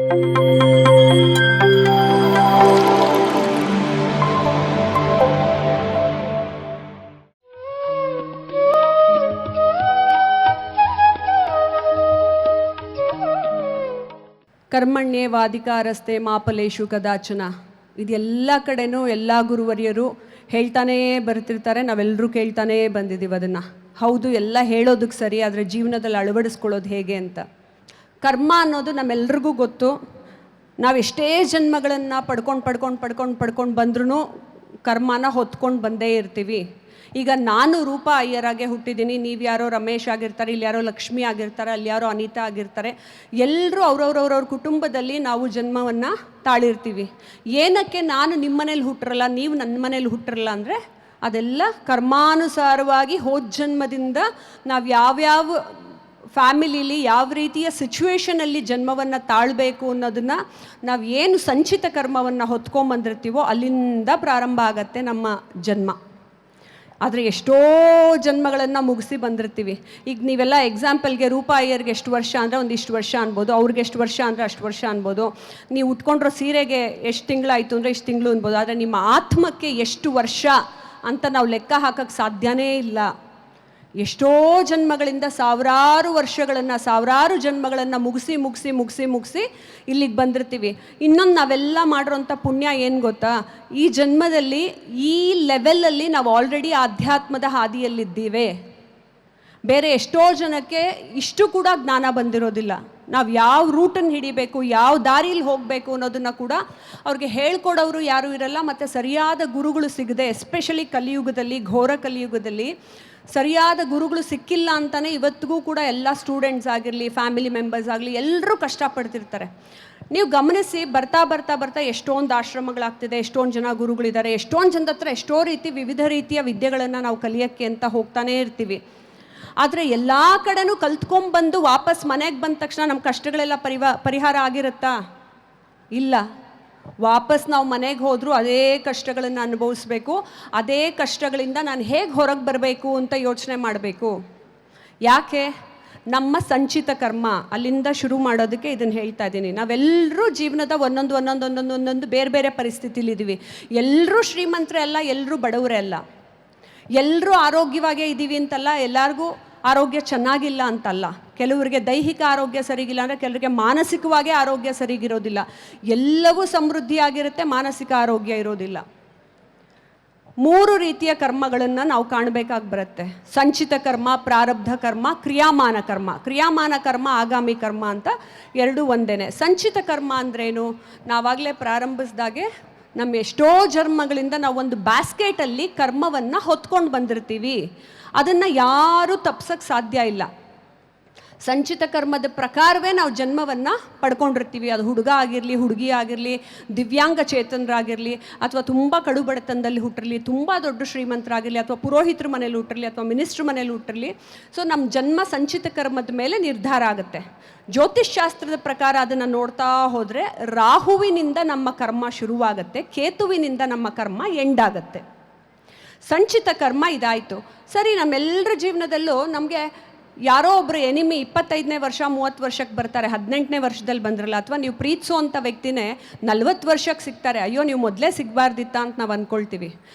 ಕರ್ಮಣ್ಯೇವಾಧಿಕಾರಸ್ತೆ ಮಾಫಲೇಷು ಕದಾಚನ. ಇದೆಲ್ಲ ಕಡೆನೂ ಎಲ್ಲ ಗುರುವರಿಯರು ಹೇಳ್ತಾನೇ ಬರ್ತಿರ್ತಾರೆ, ನಾವೆಲ್ಲರೂ ಕೇಳ್ತಾನೇ ಬಂದಿದ್ದೀವಿ ಅದನ್ನು. ಹೌದು, ಎಲ್ಲ ಹೇಳೋದಕ್ಕೆ ಸರಿ, ಆದರೆ ಜೀವನದಲ್ಲಿ ಅಳವಡಿಸ್ಕೊಳ್ಳೋದು ಹೇಗೆ ಅಂತ. ಕರ್ಮ ಅನ್ನೋದು ನಮ್ಮೆಲ್ರಿಗೂ ಗೊತ್ತು. ನಾವೆಷ್ಟೇ ಜನ್ಮಗಳನ್ನು ಪಡ್ಕೊಂಡು ಬಂದ್ರೂ ಕರ್ಮನ ಹೊತ್ಕೊಂಡು ಬಂದೇ ಇರ್ತೀವಿ. ಈಗ ನಾನು ರೂಪಾ ಅಯ್ಯರಾಗೆ ಹುಟ್ಟಿದ್ದೀನಿ, ನೀವು ಯಾರೋ ರಮೇಶ್ ಆಗಿರ್ತಾರೆ, ಇಲ್ಲಿ ಯಾರೋ ಲಕ್ಷ್ಮಿ ಆಗಿರ್ತಾರೆ, ಅಲ್ಲಿ ಯಾರೋ ಅನಿತಾ ಆಗಿರ್ತಾರೆ. ಎಲ್ಲರೂ ಅವ್ರವ್ರ ಕುಟುಂಬದಲ್ಲಿ ನಾವು ಜನ್ಮವನ್ನು ತಾಳಿರ್ತೀವಿ. ಏನಕ್ಕೆ ನಾನು ನಿಮ್ಮ ಮನೇಲಿ ಹುಟ್ಟಿರಲ್ಲ, ನೀವು ನನ್ನ ಮನೇಲಿ ಹುಟ್ಟಿರಲ್ಲ ಅಂದರೆ ಅದೆಲ್ಲ ಕರ್ಮಾನುಸಾರವಾಗಿ ಹೋದ ಜನ್ಮದಿಂದ ನಾವು ಯಾವ್ಯಾವ ಫ್ಯಾಮಿಲೀಲಿ ಯಾವ ರೀತಿಯ ಸಿಚುವೇಷನಲ್ಲಿ ಜನ್ಮವನ್ನು ತಾಳಬೇಕು ಅನ್ನೋದನ್ನು ನಾವು ಏನು ಸಂಚಿತ ಕರ್ಮವನ್ನು ಹೊತ್ಕೊಂಬಂದಿರ್ತೀವೋ ಅಲ್ಲಿಂದ ಪ್ರಾರಂಭ ಆಗತ್ತೆ ನಮ್ಮ ಜನ್ಮ. ಆದರೆ ಎಷ್ಟೋ ಜನ್ಮಗಳನ್ನು ಮುಗಿಸಿ ಬಂದಿರ್ತೀವಿ. ಈಗ ನೀವೆಲ್ಲ ಎಕ್ಸಾಂಪಲ್ಗೆ ರೂಪಾ ಅಯ್ಯರ್ಗೆ ಎಷ್ಟು ವರ್ಷ ಅಂದರೆ ಒಂದಿಷ್ಟು ವರ್ಷ ಅನ್ಬೋದು, ಅವ್ರಿಗೆ ಎಷ್ಟು ವರ್ಷ ಅಂದರೆ ಅಷ್ಟು ವರ್ಷ ಅನ್ಬೋದು. ನೀವು ಉಟ್ಕೊಂಡಿರೋ ಸೀರೆಗೆ ಎಷ್ಟು ತಿಂಗಳಾಯಿತು ಅಂದರೆ ಇಷ್ಟು ತಿಂಗಳು ಅನ್ಬೋದು. ಆದರೆ ನಿಮ್ಮ ಆತ್ಮಕ್ಕೆ ಎಷ್ಟು ವರ್ಷ ಅಂತ ನಾವು ಲೆಕ್ಕ ಹಾಕೋಕ್ಕೆ ಸಾಧ್ಯನೇ ಇಲ್ಲ. ಎಷ್ಟೋ ಜನ್ಮಗಳಿಂದ ಸಾವಿರಾರು ಜನ್ಮಗಳನ್ನು ಮುಗಿಸಿ ಇಲ್ಲಿಗೆ ಬಂದಿರ್ತೀವಿ. ಇನ್ನೊಂದು ನಾವೆಲ್ಲ ಮಾಡಿರೋಂಥ ಪುಣ್ಯ ಏನು ಗೊತ್ತಾ, ಈ ಜನ್ಮದಲ್ಲಿ ಈ ಲೆವೆಲಲ್ಲಿ ನಾವು ಆಲ್ರೆಡಿ ಆಧ್ಯಾತ್ಮದ ಹಾದಿಯಲ್ಲಿದ್ದೀವಿ. ಬೇರೆ ಎಷ್ಟೋ ಜನಕ್ಕೆ ಇಷ್ಟು ಕೂಡ ಜ್ಞಾನ ಬಂದಿರೋದಿಲ್ಲ. ನಾವು ಯಾವ ರೂಟನ್ನು ಹಿಡಿಬೇಕು, ಯಾವ ದಾರಿಯಲ್ಲಿ ಹೋಗಬೇಕು ಅನ್ನೋದನ್ನು ಕೂಡ ಅವ್ರಿಗೆ ಹೇಳ್ಕೊಡೋರು ಯಾರೂ ಇರಲ್ಲ. ಮತ್ತು ಸರಿಯಾದ ಗುರುಗಳು ಸಿಗದೆ, ಎಸ್ಪೆಷಲಿ ಕಲಿಯುಗದಲ್ಲಿ, ಘೋರ ಕಲಿಯುಗದಲ್ಲಿ ಸರಿಯಾದ ಗುರುಗಳು ಸಿಕ್ಕಿಲ್ಲ ಅಂತಲೇ ಇವತ್ತಿಗೂ ಕೂಡ ಎಲ್ಲ ಸ್ಟೂಡೆಂಟ್ಸ್ ಆಗಿರಲಿ, ಫ್ಯಾಮಿಲಿ ಮೆಂಬರ್ಸ್ ಆಗಲಿ, ಎಲ್ಲರೂ ಕಷ್ಟಪಡ್ತಿರ್ತಾರೆ. ನೀವು ಗಮನಿಸಿ, ಬರ್ತಾ ಎಷ್ಟೊಂದು ಆಶ್ರಮಗಳಾಗ್ತಿದೆ, ಎಷ್ಟೊಂದು ಜನ ಗುರುಗಳಿದ್ದಾರೆ, ಎಷ್ಟೊಂದು ಜನದ ಹತ್ರ ಎಷ್ಟೋ ವಿವಿಧ ರೀತಿಯ ವಿದ್ಯೆಗಳನ್ನು ನಾವು ಕಲಿಯೋಕ್ಕೆ ಅಂತ ಹೋಗ್ತಾನೇ ಇರ್ತೀವಿ. ಆದರೆ ಎಲ್ಲ ಕಡೆನೂ ಕಲ್ತ್ಕೊಂಡ್ಬಂದು ವಾಪಸ್ ಮನೆಗೆ ಬಂದ ತಕ್ಷಣ ನಮ್ಮ ಕಷ್ಟಗಳೆಲ್ಲ ಪರಿಹಾರ ಆಗಿರುತ್ತಾ? ಇಲ್ಲ. ವಾಪಸ್ ನಾವು ಮನೆಗೆ ಹೋದರೂ ಅದೇ ಕಷ್ಟಗಳನ್ನು ಅನುಭವಿಸ್ಬೇಕು. ಅದೇ ಕಷ್ಟಗಳಿಂದ ನಾನು ಹೇಗೆ ಹೊರಗೆ ಬರಬೇಕು ಅಂತ ಯೋಚನೆ ಮಾಡಬೇಕು. ಯಾಕೆ? ನಮ್ಮ ಸಂಚಿತ ಕರ್ಮ ಅಲ್ಲಿಂದ ಶುರು ಮಾಡೋದಕ್ಕೆ ಇದನ್ನು ಹೇಳ್ತಾ ಇದ್ದೀನಿ. ನಾವೆಲ್ಲರೂ ಜೀವನದ ಒಂದೊಂದು ಬೇರೆ ಪರಿಸ್ಥಿತಿಲಿದ್ದೀವಿ. ಎಲ್ಲರೂ ಶ್ರೀಮಂತರೇ ಅಲ್ಲ, ಎಲ್ಲರೂ ಬಡವರೇ ಅಲ್ಲ. ಎಲ್ಲರೂ ಆರೋಗ್ಯವಾಗೇ ಇದ್ದೀವಿ ಅಂತಲ್ಲ, ಎಲ್ಲರಿಗೂ ಆರೋಗ್ಯ ಚೆನ್ನಾಗಿಲ್ಲ ಅಂತಲ್ಲ. ಕೆಲವರಿಗೆ ದೈಹಿಕ ಆರೋಗ್ಯ ಸರಿಗಿಲ್ಲ ಅಂದರೆ ಕೆಲವರಿಗೆ ಮಾನಸಿಕವಾಗಿ ಆರೋಗ್ಯ ಸರಿಗಿರೋದಿಲ್ಲ. ಎಲ್ಲವೂ ಸಮೃದ್ಧಿಯಾಗಿರುತ್ತೆ, ಮಾನಸಿಕ ಆರೋಗ್ಯ ಇರೋದಿಲ್ಲ. 3 ರೀತಿಯ ಕರ್ಮಗಳನ್ನು ನಾವು ಕಾಣಬೇಕಾಗಿ ಬರುತ್ತೆ. ಸಂಚಿತ ಕರ್ಮ, ಪ್ರಾರಬ್ಧ ಕರ್ಮ, ಕ್ರಿಯಾಮಾನ ಕರ್ಮ. ಕ್ರಿಯಾಮಾನ ಕರ್ಮ, ಆಗಾಮಿ ಕರ್ಮ ಅಂತ ಎರಡೂ ಒಂದೇನೆ. ಸಂಚಿತ ಕರ್ಮ ಅಂದ್ರೇನು? ನಾವಾಗಲೇ ಪ್ರಾರಂಭಿಸಿದಾಗೆ ನಮ್ಮ ಎಷ್ಟೋ ಜನ್ಮಗಳಿಂದ ನಾವು ಒಂದು ಬ್ಯಾಸ್ಕೆಟಲ್ಲಿ ಕರ್ಮವನ್ನು ಹೊತ್ಕೊಂಡು ಬಂದಿರ್ತೀವಿ. ಅದನ್ನು ಯಾರೂ ತಪ್ಸೋಕ್ಕೆ ಸಾಧ್ಯ ಇಲ್ಲ. ಸಂಚಿತ ಕರ್ಮದ ಪ್ರಕಾರವೇ ನಾವು ಜನ್ಮವನ್ನು ಪಡ್ಕೊಂಡಿರ್ತೀವಿ. ಅದು ಹುಡುಗ ಆಗಿರಲಿ, ಹುಡುಗಿ ಆಗಿರಲಿ, ದಿವ್ಯಾಂಗ ಚೇತನರಾಗಿರಲಿ, ಅಥವಾ ತುಂಬ ಕಡು ಬಡತನದಲ್ಲಿ ಹುಟ್ಟಿರಲಿ, ತುಂಬ ದೊಡ್ಡ ಶ್ರೀಮಂತರಾಗಿರಲಿ, ಅಥವಾ ಪುರೋಹಿತರ ಮನೇಲಿ ಹುಟ್ಟಿರಲಿ, ಅಥವಾ ಮಿನಿಸ್ಟ್ರ್ ಮನೇಲಿ ಹುಟ್ಟಿರಲಿ. ಸೊ ನಮ್ಮ ಜನ್ಮ ಸಂಚಿತ ಕರ್ಮದ ಮೇಲೆ ನಿರ್ಧಾರ ಆಗುತ್ತೆ. ಜ್ಯೋತಿಷ್ಶಾಸ್ತ್ರದ ಪ್ರಕಾರ ಅದನ್ನು ನೋಡ್ತಾ ಹೋದರೆ ರಾಹುವಿನಿಂದ ನಮ್ಮ ಕರ್ಮ ಶುರುವಾಗುತ್ತೆ, ಕೇತುವಿನಿಂದ ನಮ್ಮ ಕರ್ಮ ಎಂಡಾಗತ್ತೆ. ಸಂಚಿತ ಕರ್ಮ ಇದಾಯಿತು. ಸರಿ, ನಮ್ಮೆಲ್ಲರ ಜೀವನದಲ್ಲೂ ನಮಗೆ ಯಾರೋ ಒಬ್ಬರು ಎನಿಮಿ 25ನೇ ವರ್ಷ 30 ವರ್ಷಕ್ಕೆ ಬರ್ತಾರೆ, 18ನೇ ವರ್ಷದಲ್ಲಿ ಬಂದ್ರಲ್ಲ, ಅಥವಾ ನೀವು ಪ್ರೀತಿಸೋ ಅಂಥ ವ್ಯಕ್ತಿನೇ 40 ವರ್ಷಕ್ಕೆ ಸಿಗ್ತಾರೆ. ಅಯ್ಯೋ, ನೀವು ಮೊದಲೇ ಸಿಗಬಾರ್ದಿತ್ತ ಅಂತ ನಾವು ಅಂದ್ಕೊಳ್ತೀವಿ.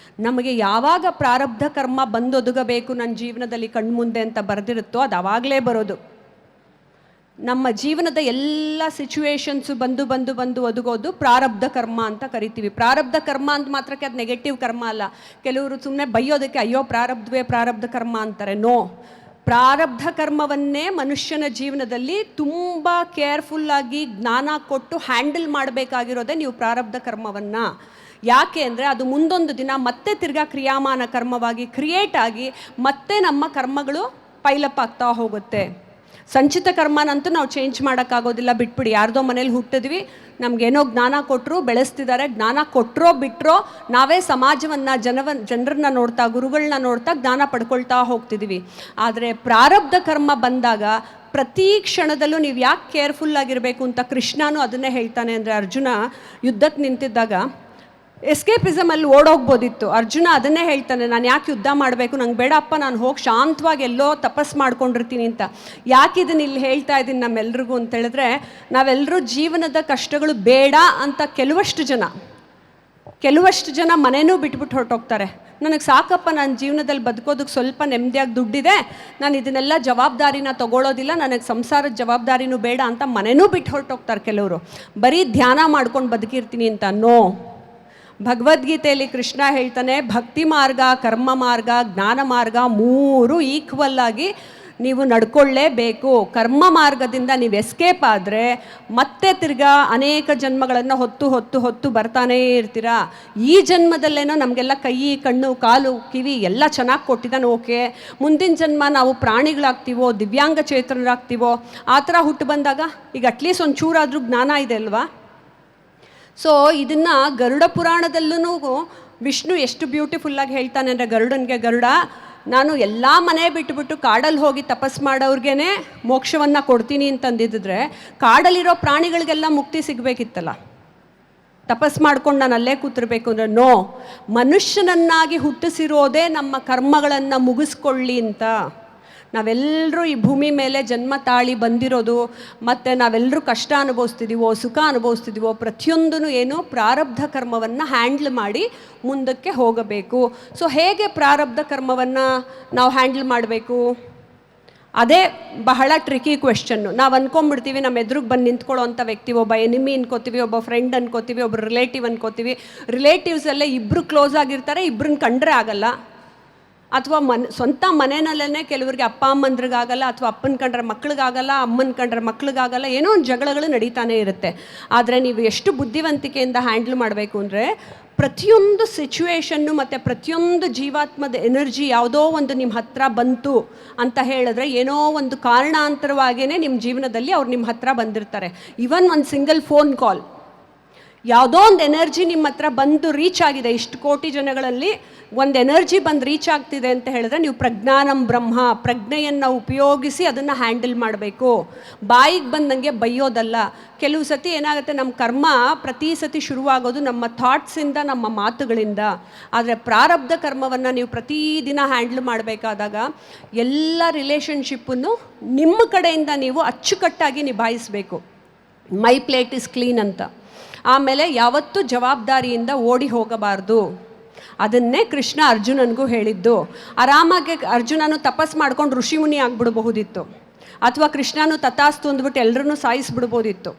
ನಮಗೆ ಯಾವಾಗ ಪ್ರಾರಬ್ಧ ಕರ್ಮ ಬಂದೊದಗಬೇಕು ನನ್ನ ಜೀವನದಲ್ಲಿ ಕಣ್ಮುಂದೆ ಅಂತ ಬರೆದಿರುತ್ತೋ ಅದು ಆವಾಗಲೇ ಬರೋದು. ನಮ್ಮ ಜೀವನದ ಎಲ್ಲ ಸಿಚುವೇಶನ್ಸು ಬಂದು ಒದಗೋದು ಪ್ರಾರಬ್ಧ ಕರ್ಮ ಅಂತ ಕರಿತೀವಿ. ಪ್ರಾರಬ್ಧ ಕರ್ಮ ಅಂತ ಮಾತ್ರಕ್ಕೆ ಅದು ನೆಗೆಟಿವ್ ಕರ್ಮ ಅಲ್ಲ. ಕೆಲವರು ಸುಮ್ಮನೆ ಬೈಯೋದಕ್ಕೆ ಅಯ್ಯೋ ಪ್ರಾರಬ್ಧ ಕರ್ಮ ಅಂತಾರೆ. ನೋ, ಪ್ರಾರಬ್ಧ ಕರ್ಮವನ್ನೇ ಮನುಷ್ಯನ ಜೀವನದಲ್ಲಿ ತುಂಬ ಕೇರ್ಫುಲ್ಲಾಗಿ ಜ್ಞಾನ ಕೊಟ್ಟು ಹ್ಯಾಂಡಲ್ ಮಾಡಬೇಕಾಗಿರೋದೇ ನೀವು ಪ್ರಾರಬ್ಧ ಕರ್ಮವನ್ನು. ಯಾಕೆ ಅಂದರೆ ಅದು ಮುಂದೊಂದು ದಿನ ಮತ್ತೆ ತಿರ್ಗಾ ಕ್ರಿಯಾಮಾನ ಕರ್ಮವಾಗಿ ಕ್ರಿಯೇಟ್ ಆಗಿ ಮತ್ತೆ ನಮ್ಮ ಕರ್ಮಗಳು ಪೈಲಪ್ ಆಗ್ತಾ ಹೋಗುತ್ತೆ. ಸಂಚಿತ ಕರ್ಮನಂತೂ ನಾವು ಚೇಂಜ್ ಮಾಡೋಕ್ಕಾಗೋದಿಲ್ಲ, ಬಿಟ್ಬಿಡಿ. ಯಾರ್ದೋ ಮನೇಲಿ ಹುಟ್ಟಿದ್ವಿ, ನಮಗೇನೋ ಜ್ಞಾನ ಕೊಟ್ಟರು, ಬೆಳೆಸ್ತಿದ್ದಾರೆ. ಜ್ಞಾನ ಕೊಟ್ಟರೋ ಬಿಟ್ಟರೋ ನಾವೇ ಸಮಾಜವನ್ನು, ಜನರನ್ನ ನೋಡ್ತಾ, ಗುರುಗಳನ್ನ ನೋಡ್ತಾ ಜ್ಞಾನ ಪಡ್ಕೊಳ್ತಾ ಹೋಗ್ತಿದ್ದೀವಿ. ಆದರೆ ಪ್ರಾರಬ್ಧ ಕರ್ಮ ಬಂದಾಗ ಪ್ರತಿ ಕ್ಷಣದಲ್ಲೂ ನೀವು ಯಾಕೆ ಕೇರ್ಫುಲ್ಲಾಗಿರಬೇಕು ಅಂತ ಕೃಷ್ಣನೂ ಅದನ್ನೇ ಹೇಳ್ತಾನೆ. ಅಂದರೆ ಅರ್ಜುನ ಯುದ್ಧಕ್ಕೆ ನಿಂತಿದ್ದಾಗ ಎಸ್ಕೇಪಿಸಮಲ್ಲಿ ಓಡೋಗ್ಬೋದಿತ್ತು. ಅರ್ಜುನ ಅದನ್ನೇ ಹೇಳ್ತಾನೆ, ನಾನು ಯಾಕೆ ಯುದ್ಧ ಮಾಡಬೇಕು, ನಂಗೆ ಬೇಡಪ್ಪ, ನಾನು ಹೋಗಿ ಶಾಂತವಾಗಿ ಎಲ್ಲೋ ತಪಸ್ ಮಾಡ್ಕೊಂಡಿರ್ತೀನಿ ಅಂತ. ಯಾಕೆ ಇದನ್ನು ಇಲ್ಲಿ ಹೇಳ್ತಾ ಇದ್ದೀನಿ ನಮ್ಮೆಲ್ರಿಗೂ ಅಂತೇಳಿದ್ರೆ, ನಾವೆಲ್ಲರೂ ಜೀವನದ ಕಷ್ಟಗಳು ಬೇಡ ಅಂತ ಕೆಲವಷ್ಟು ಜನ ಮನೆಯೂ ಬಿಟ್ಬಿಟ್ಟು ಹೊರಟೋಗ್ತಾರೆ. ನನಗೆ ಸಾಕಪ್ಪ, ನನ್ನ ಜೀವನದಲ್ಲಿ ಬದುಕೋದಕ್ಕೆ ಸ್ವಲ್ಪ ನೆಮ್ಮದಿಯಾಗಿ ದುಡ್ಡಿದೆ, ನಾನು ಇದನ್ನೆಲ್ಲ ಜವಾಬ್ದಾರಿನ ತೊಗೊಳ್ಳೋದಿಲ್ಲ, ನನಗೆ ಸಂಸಾರದ ಜವಾಬ್ದಾರಿನೂ ಬೇಡ ಅಂತ ಮನೆಯೂ ಬಿಟ್ಟು ಹೊರಟೋಗ್ತಾರೆ ಕೆಲವರು. ಬರೀ ಧ್ಯಾನ ಮಾಡ್ಕೊಂಡು ಬದುಕಿರ್ತೀನಿ ಅಂತ. ನೋ, ಭಗವದ್ಗೀತೆಯಲ್ಲಿ ಕೃಷ್ಣ ಹೇಳ್ತಾನೆ, ಭಕ್ತಿ ಮಾರ್ಗ, ಕರ್ಮ ಮಾರ್ಗ, ಜ್ಞಾನ ಮಾರ್ಗ 3 ಈಕ್ವಲ್ ಆಗಿ ನೀವು ನಡ್ಕೊಳ್ಳೇಬೇಕು. ಕರ್ಮ ಮಾರ್ಗದಿಂದ ನೀವು ಎಸ್ಕೇಪ್ ಆದರೆ ಮತ್ತೆ ತಿರ್ಗಾ ಅನೇಕ ಜನ್ಮಗಳನ್ನು ಹೊತ್ತು ಬರ್ತಾನೇ ಇರ್ತೀರಾ. ಈ ಜನ್ಮದಲ್ಲೇನೋ ನಮಗೆಲ್ಲ ಕೈ, ಕಣ್ಣು, ಕಾಲು, ಕಿವಿ ಎಲ್ಲ ಚೆನ್ನಾಗಿ ಕೊಟ್ಟಿದ್ದಾನೆ, ಓಕೆ. ಮುಂದಿನ ಜನ್ಮ ನಾವು ಪ್ರಾಣಿಗಳಾಗ್ತೀವೋ, ದಿವ್ಯಾಂಗ ಚೇತನರಾಗ್ತೀವೋ, ಆ ಥರ ಹುಟ್ಟು ಬಂದಾಗ ಈಗ ಅಟ್ಲೀಸ್ಟ್ ಒಂದು ಚೂರಾದರೂ ಜ್ಞಾನ ಇದೆ ಅಲ್ವಾ. ಸೊ ಇದನ್ನು ಗರುಡ ಪುರಾಣದಲ್ಲೂ ವಿಷ್ಣು ಎಷ್ಟು ಬ್ಯೂಟಿಫುಲ್ಲಾಗಿ ಹೇಳ್ತಾನೆ ಅಂದರೆ, ಗರುಡನಿಗೆ, ಗರುಡ, ನಾನು ಎಲ್ಲ ಮನೆ ಬಿಟ್ಟುಬಿಟ್ಟು ಕಾಡಲ್ಲಿ ಹೋಗಿ ತಪಸ್ ಮಾಡೋರ್ಗೇ ಮೋಕ್ಷವನ್ನು ಕೊಡ್ತೀನಿ ಅಂತಂದಿದ್ರೆ ಕಾಡಲ್ಲಿರೋ ಪ್ರಾಣಿಗಳಿಗೆಲ್ಲ ಮುಕ್ತಿ ಸಿಗಬೇಕಿತ್ತಲ್ಲ. ತಪಸ್ ಮಾಡ್ಕೊಂಡು ನಾನು ಅಲ್ಲೇ ಕೂತಿರ್ಬೇಕು ಅಂದರೆ ನೋ, ಮನುಷ್ಯನನ್ನಾಗಿ ಹುಟ್ಟಿಸಿರೋದೇ ನಮ್ಮ ಕರ್ಮಗಳನ್ನು ಮುಗಿಸ್ಕೊಳ್ಳಿ ಅಂತ. ನಾವೆಲ್ಲರೂ ಈ ಭೂಮಿ ಮೇಲೆ ಜನ್ಮ ತಾಳಿ ಬಂದಿರೋದು, ಮತ್ತು ನಾವೆಲ್ಲರೂ ಕಷ್ಟ ಅನುಭವಿಸ್ತಿದ್ದೀವೋ, ಸುಖ ಅನುಭವಿಸ್ತಿದ್ದೀವೋ, ಪ್ರತಿಯೊಂದೂ ಏನು ಪ್ರಾರಬ್ಧ ಕರ್ಮವನ್ನು ಹ್ಯಾಂಡ್ಲ್ ಮಾಡಿ ಮುಂದಕ್ಕೆ ಹೋಗಬೇಕು. ಸೊ ಹೇಗೆ ಪ್ರಾರಬ್ಧ ಕರ್ಮವನ್ನು ನಾವು ಹ್ಯಾಂಡ್ಲ್ ಮಾಡಬೇಕು? ಅದೇ ಬಹಳ ಟ್ರಿಕಿ ಕ್ವೆಶ್ಚನ್ನು. ನಾವು ಅಂದ್ಕೊಂಡ್ಬಿಡ್ತೀವಿ ನಮ್ಮ ಎದುರಿಗೆ ಬಂದು ನಿಂತ್ಕೊಳ್ಳೋ ಅಂಥ ವ್ಯಕ್ತಿ ಒಬ್ಬ ಎನಿಮಿ ಅನ್ಕೋತೀವಿ, ಒಬ್ಬ ಫ್ರೆಂಡ್ ಅನ್ಕೋತೀವಿ, ಒಬ್ಬ ರಿಲೇಟಿವ್ ಅನ್ಕೋತೀವಿ. ರಿಲೇಟಿವ್ಸಲ್ಲೇ ಇಬ್ಬರು ಕ್ಲೋಸ್ ಆಗಿರ್ತಾರೆ, ಇಬ್ಬರನ್ನ ಕಂಡ್ರೆ ಆಗಲ್ಲ. ಅಥವಾ ಸ್ವಂತ ಮನೆಯಲ್ಲೇ ಕೆಲವರಿಗೆ ಅಪ್ಪ ಅಮ್ಮಂದ್ರಿಗಾಗಲ್ಲ, ಅಥವಾ ಅಪ್ಪನ ಕಂಡ್ರೆ ಮಕ್ಳಿಗಾಗಲ್ಲ, ಅಮ್ಮನ ಕಂಡ್ರೆ ಮಕ್ಳಿಗಾಗಲ್ಲ, ಏನೋ ಒಂದು ಜಗಳಗಳು ನಡೀತಾನೆ ಇರುತ್ತೆ. ಆದರೆ ನೀವು ಎಷ್ಟು ಬುದ್ಧಿವಂತಿಕೆಯಿಂದ ಹ್ಯಾಂಡಲ್ ಮಾಡಬೇಕು ಅಂದರೆ, ಪ್ರತಿಯೊಂದು ಸಿಚುವೇಶನ್ನು ಮತ್ತು ಪ್ರತಿಯೊಂದು ಜೀವಾತ್ಮದ ಎನರ್ಜಿ ಯಾವುದೋ ಒಂದು ನಿಮ್ಮ ಹತ್ರ ಬಂತು ಅಂತ ಹೇಳಿದ್ರೆ, ಏನೋ ಒಂದು ಕಾರಣಾಂತರವಾಗಿಯೇ ನಿಮ್ಮ ಜೀವನದಲ್ಲಿ ಅವ್ರು ನಿಮ್ಮ ಹತ್ರ ಬಂದಿರ್ತಾರೆ. ಇವನ್ ಒಂದು ಸಿಂಗಲ್ ಫೋನ್ ಕಾಲ್, ಯಾವುದೋ ಒಂದು ಎನರ್ಜಿ ನಿಮ್ಮ ಹತ್ರ ಬಂದು ರೀಚ್ ಆಗಿದೆ. ಇಷ್ಟು ಕೋಟಿ ಜನಗಳಲ್ಲಿ ಒಂದು ಎನರ್ಜಿ ಬಂದು ರೀಚ್ ಆಗ್ತಿದೆ ಅಂತ ಹೇಳಿದ್ರೆ, ನೀವು ಪ್ರಜ್ಞಾನಂ ಬ್ರಹ್ಮ, ಪ್ರಜ್ಞೆಯನ್ನು ಉಪಯೋಗಿಸಿ ಅದನ್ನು ಹ್ಯಾಂಡಲ್ ಮಾಡಬೇಕು. ಬಾಯಿಗೆ ಬಂದಂಗೆ ಬೈಯೋದಲ್ಲ. ಕೆಲವು ಸತಿ ಏನಾಗುತ್ತೆ, ನಮ್ಮ ಕರ್ಮ ಪ್ರತಿ ಸತಿ ಶುರುವಾಗೋದು ನಮ್ಮ ಥಾಟ್ಸಿಂದ, ನಮ್ಮ ಮಾತುಗಳಿಂದ. ಆದರೆ ಪ್ರಾರಬ್ಧ ಕರ್ಮವನ್ನು ನೀವು ಪ್ರತಿದಿನ ಹ್ಯಾಂಡಲ್ ಮಾಡಬೇಕಾದಾಗ ಎಲ್ಲ ರಿಲೇಷನ್ಶಿಪ್ಪನ್ನು ನಿಮ್ಮ ಕಡೆಯಿಂದ ನೀವು ಅಚ್ಚುಕಟ್ಟಾಗಿ ನಿಭಾಯಿಸಬೇಕು. ಮೈ ಪ್ಲೇಟ್ ಇಸ್ ಕ್ಲೀನ್ ಅಂತ. ಆಮೇಲೆ ಯಾವತ್ತೂ ಜವಾಬ್ದಾರಿಯಿಂದ ಓಡಿ ಹೋಗಬಾರ್ದು. ಅದನ್ನೇ ಕೃಷ್ಣ ಅರ್ಜುನನಿಗೂ ಹೇಳಿದ್ದು. ಆರಾಮಾಗಿ ಅರ್ಜುನನು ತಪಸ್ ಮಾಡ್ಕೊಂಡು ಋಷಿಮುನಿ ಆಗಿಬಿಡ್ಬಹುದಿತ್ತು, ಅಥವಾ ಕೃಷ್ಣನು ತಥಾಸ್ತು ಅಂದ್ಬಿಟ್ಟು ಎಲ್ಲರನ್ನೂ ಸಾಯಿಸಿಬಿಡ್ಬೋದಿತ್ತು.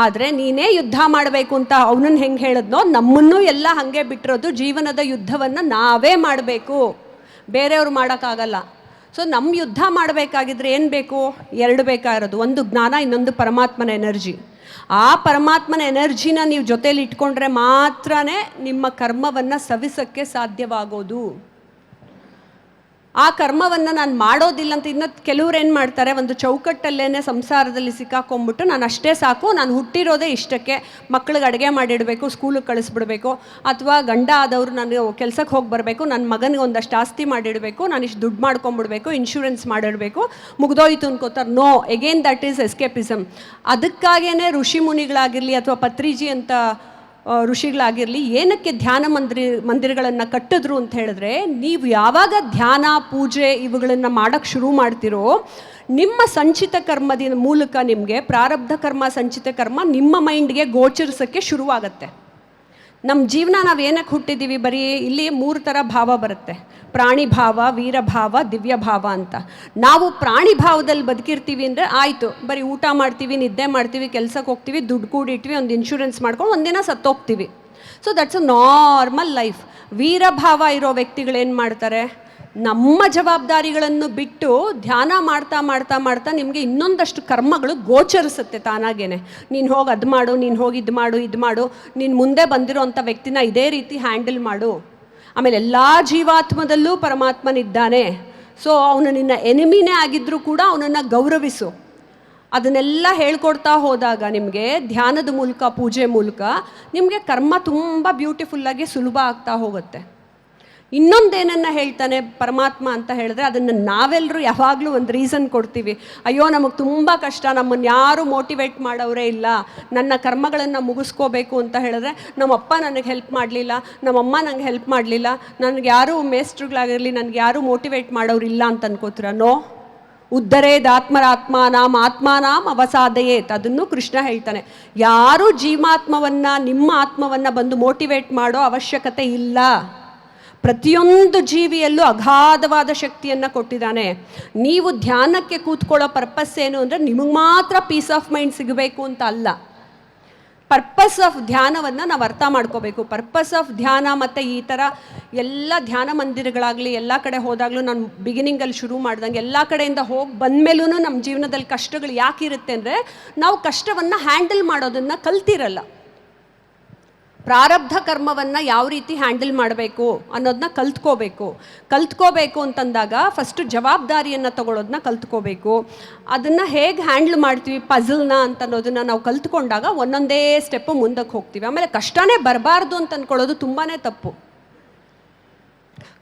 ಆದರೆ ನೀನೇ ಯುದ್ಧ ಮಾಡಬೇಕು ಅಂತ ಅವನನ್ನು ಹೆಂಗೆ ಹೇಳಿದ್ನೋ, ನಮ್ಮನ್ನೂ ಎಲ್ಲ ಹಾಗೆ ಬಿಟ್ಟಿರೋದು. ಜೀವನದ ಯುದ್ಧವನ್ನು ನಾವೇ ಮಾಡಬೇಕು, ಬೇರೆಯವರು ಮಾಡೋಕ್ಕಾಗಲ್ಲ. ಸೊ ನಮ್ಮ ಯುದ್ಧ ಮಾಡಬೇಕಾಗಿದ್ರೆ ಏನು ಬೇಕು? 2 ಬೇಕಾಗಿರೋದು, ಒಂದು ಜ್ಞಾನ, ಇನ್ನೊಂದು ಪರಮಾತ್ಮನ ಎನರ್ಜಿ. ಆ ಪರಮಾತ್ಮನ ಎನರ್ಜಿನ ನೀವು ಜೊತೇಲಿ ಇಟ್ಕೊಂಡ್ರೆ ಮಾತ್ರ ನಿಮ್ಮ ಕರ್ಮವನ್ನು ಸವಿಸೋಕ್ಕೆ ಸಾಧ್ಯವಾಗೋದು. ಆ ಕರ್ಮವನ್ನು ನಾನು ಮಾಡೋದಿಲ್ಲ ಅಂತ ಇನ್ನು ಕೆಲವ್ರು ಏನು ಮಾಡ್ತಾರೆ, ಒಂದು ಚೌಕಟ್ಟಲ್ಲೇ ಸಂಸಾರದಲ್ಲಿ ಸಿಕ್ಕಾಕೊಂಡ್ಬಿಟ್ಟು ನಾನು ಅಷ್ಟೇ ಸಾಕು, ನಾನು ಹುಟ್ಟಿರೋದೇ ಇಷ್ಟಕ್ಕೆ, ಮಕ್ಳಿಗೆ ಅಡುಗೆ ಮಾಡಿಡಬೇಕು, ಸ್ಕೂಲಿಗೆ ಕಳಿಸ್ಬಿಡ್ಬೇಕು, ಅಥವಾ ಗಂಡ ಆದವರು ನಾನು ಕೆಲಸಕ್ಕೆ ಹೋಗಿ ಬರಬೇಕು, ನನ್ನ ಮಗನಿಗೆ ಒಂದಷ್ಟು ಆಸ್ತಿ ಮಾಡಿಡಬೇಕು, ನಾನು ಇಷ್ಟು ದುಡ್ಡು ಮಾಡ್ಕೊಂಬಿಡ್ಬೇಕು, ಇನ್ಶೂರೆನ್ಸ್ ಮಾಡಿಡಬೇಕು, ಮುಗ್ದೋಯ್ತು ಅನ್ಕೋತಾರೆ. No, again that is escapism. ಅದಕ್ಕಾಗೇ ಋಷಿ ಮುನಿಗಳಾಗಿರಲಿ ಅಥವಾ ಪತ್ರಿಜಿ ಅಂತ ಋಷಿಗಳಾಗಿರಲಿ ಏನಕ್ಕೆ ಧ್ಯಾನ ಮಂದಿರಗಳನ್ನು ಕಟ್ಟಿದ್ರು ಅಂತ ಹೇಳಿದ್ರೆ, ನೀವು ಯಾವಾಗ ಧ್ಯಾನ, ಪೂಜೆ ಇವುಗಳನ್ನು ಮಾಡೋಕ್ಕೆ ಶುರು ಮಾಡ್ತಿರೋ, ನಿಮ್ಮ ಸಂಚಿತ ಕರ್ಮದ ಮೂಲಕ ನಿಮಗೆ ಪ್ರಾರಬ್ಧ ಕರ್ಮ, ಸಂಚಿತ ಕರ್ಮ ನಿಮ್ಮ ಮೈಂಡ್ಗೆ ಗೋಚರಿಸೋಕ್ಕೆ ಶುರುವಾಗತ್ತೆ. ನಮ್ಮ ಜೀವನ ನಾವು ಏನಕ್ಕೆ ಹುಟ್ಟಿದ್ದೀವಿ? ಬರೀ ಇಲ್ಲಿ 3 ಥರ ಭಾವ ಬರುತ್ತೆ: ಪ್ರಾಣಿ ಭಾವ, ವೀರಭಾವ, ದಿವ್ಯ ಭಾವ ಅಂತ. ನಾವು ಪ್ರಾಣಿ ಭಾವದಲ್ಲಿ ಬದುಕಿರ್ತೀವಿ ಅಂದರೆ ಆಯಿತು, ಬರೀ ಊಟ ಮಾಡ್ತೀವಿ, ನಿದ್ದೆ ಮಾಡ್ತೀವಿ, ಕೆಲಸಕ್ಕೆ ಹೋಗ್ತೀವಿ, ದುಡ್ಡು ಕೂಡಿಟ್ವಿ, ಒಂದು ಇನ್ಶೂರೆನ್ಸ್ ಮಾಡ್ಕೊಂಡು ಒಂದಿನ ಸತ್ತೋಗ್ತೀವಿ. So that's a normal life. ವೀರಭಾವ ಇರೋ ವ್ಯಕ್ತಿಗಳೇನು ಮಾಡ್ತಾರೆ, ನಮ್ಮ ಜವಾಬ್ದಾರಿಗಳನ್ನು ಬಿಟ್ಟು ಧ್ಯಾನ ಮಾಡ್ತಾ ಮಾಡ್ತಾ ಮಾಡ್ತಾ ನಿಮಗೆ ಇನ್ನೊಂದಷ್ಟು ಕರ್ಮಗಳು ಗೋಚರಿಸುತ್ತೆ ತಾನಾಗೇನೆ. ನೀನು ಹೋಗಿ ಅದು ಮಾಡು, ನೀನು ಹೋಗಿ ಇದು ಮಾಡು, ನೀನು ಮುಂದೆ ಬಂದಿರೋ ಅಂಥ ವ್ಯಕ್ತಿನ ಇದೇ ರೀತಿ ಹ್ಯಾಂಡಲ್ ಮಾಡು. ಆಮೇಲೆ ಎಲ್ಲ ಜೀವಾತ್ಮದಲ್ಲೂ ಪರಮಾತ್ಮನಿದ್ದಾನೆ. ಸೊ ಅವನು ನಿನ್ನ ಎನಿಮಿನೇ ಆಗಿದ್ದರೂ ಕೂಡ ಅವನನ್ನು ಗೌರವಿಸು. ಅದನ್ನೆಲ್ಲ ಹೇಳ್ಕೊಡ್ತಾ ಹೋದಾಗ ನಿಮಗೆ ಧ್ಯಾನದ ಮೂಲಕ, ಪೂಜೆ ಮೂಲಕ ನಿಮಗೆ ಕರ್ಮ ತುಂಬ ಬ್ಯೂಟಿಫುಲ್ಲಾಗಿ ಸುಲಭ ಆಗ್ತಾ ಹೋಗುತ್ತೆ. ಇನ್ನೊಂದೇನನ್ನ ಹೇಳ್ತಾನೆ ಪರಮಾತ್ಮ ಅಂತ ಹೇಳಿದ್ರೆ, ಅದನ್ನು ನಾವೆಲ್ಲರೂ ಯಾವಾಗಲೂ ಒಂದು ರೀಸನ್ ಕೊಡ್ತೀವಿ. ಅಯ್ಯೋ ನಮಗೆ ತುಂಬ ಕಷ್ಟ, ನಮ್ಮನ್ನು ಯಾರೂ ಮೋಟಿವೇಟ್ ಮಾಡೋರೇ ಇಲ್ಲ, ನನ್ನ ಕರ್ಮಗಳನ್ನು ಮುಗಿಸ್ಕೋಬೇಕು ಅಂತ ಹೇಳಿದ್ರೆ ನಮ್ಮಪ್ಪ ನನಗೆ ಹೆಲ್ಪ್ ಮಾಡಲಿಲ್ಲ, ನಮ್ಮಮ್ಮ ನನಗೆ ಹೆಲ್ಪ್ ಮಾಡಲಿಲ್ಲ, ನನಗೆ ಯಾರೂ ಮೇಸ್ಟ್ರುಗಳಾಗಿರಲಿ ನನಗೆ ಯಾರೂ ಮೋಟಿವೇಟ್ ಮಾಡೋರಿಲ್ಲ ಅಂತ ಅನ್ಕೋತೀರ. ನೋ, ಉದ್ಧರೇದಾತ್ಮರಾತ್ಮಾನಾಂ ಆತ್ಮಾನಾಂ ಅವಸಾದಯೇತ್, ಅದನ್ನು ಕೃಷ್ಣ ಹೇಳ್ತಾನೆ. ಯಾರೂ ಜೀವಾತ್ಮವನ್ನು, ನಿಮ್ಮ ಆತ್ಮವನ್ನು ಬಂದು ಮೋಟಿವೇಟ್ ಮಾಡೋ ಅವಶ್ಯಕತೆ ಇಲ್ಲ. ಪ್ರತಿಯೊಂದು ಜೀವಿಯಲ್ಲೂ ಅಗಾಧವಾದ ಶಕ್ತಿಯನ್ನು ಕೊಟ್ಟಿದ್ದಾನೆ. ನೀವು ಧ್ಯಾನಕ್ಕೆ ಕೂತ್ಕೊಳ್ಳೋ ಪರ್ಪಸ್ ಏನು ಅಂದರೆ ನಿಮಗೆ ಮಾತ್ರ ಪೀಸ್ ಆಫ್ ಮೈಂಡ್ ಸಿಗಬೇಕು ಅಂತ ಅಲ್ಲ. ಪರ್ಪಸ್ ಆಫ್ ಧ್ಯಾನವನ್ನು ನಾವು ಅರ್ಥ ಮಾಡ್ಕೋಬೇಕು. ಪರ್ಪಸ್ ಆಫ್ ಧ್ಯಾನ ಮತ್ತು ಈ ಥರ ಎಲ್ಲ ಧ್ಯಾನ ಮಂದಿರಗಳಾಗಲಿ ಎಲ್ಲ ಕಡೆ ಹೋದಾಗಲೂ, ನಾನು ಬಿಗಿನಿಂಗಲ್ಲಿ ಶುರು ಮಾಡ್ದಂಗೆ ಎಲ್ಲ ಕಡೆಯಿಂದ ಹೋಗಿ ಬಂದಮೇಲೂ ನಮ್ಮ ಜೀವನದಲ್ಲಿ ಕಷ್ಟಗಳು ಯಾಕಿರುತ್ತೆ ಅಂದರೆ ನಾವು ಕಷ್ಟವನ್ನು ಹ್ಯಾಂಡಲ್ ಮಾಡೋದನ್ನು ಕಲ್ತಿರಲ್ಲ. ಪ್ರಾರಬ್ಧ ಕರ್ಮವನ್ನು ಯಾವ ರೀತಿ ಹ್ಯಾಂಡಲ್ ಮಾಡಬೇಕು ಅನ್ನೋದನ್ನ ಕಲ್ತ್ಕೋಬೇಕು ಅಂತಂದಾಗ ಫಸ್ಟು ಜವಾಬ್ದಾರಿಯನ್ನು ತಗೊಳ್ಳೋದನ್ನ ಕಲ್ತ್ಕೋಬೇಕು. ಅದನ್ನು ಹೇಗೆ ಹ್ಯಾಂಡಲ್ ಮಾಡ್ತೀವಿ ಪಝಲ್ನ ಅಂತ ಅನ್ನೋದನ್ನು ನಾವು ಕಲ್ತ್ಕೊಂಡಾಗ ಒಂದೊಂದೇ ಸ್ಟೆಪ್ಪು ಮುಂದಕ್ಕೆ ಹೋಗ್ತೀವಿ. ಆಮೇಲೆ ಕಷ್ಟನೇ ಬರಬಾರ್ದು ಅಂತ ಅಂದ್ಕೊಳ್ಳೋದು ತುಂಬಾ ತಪ್ಪು.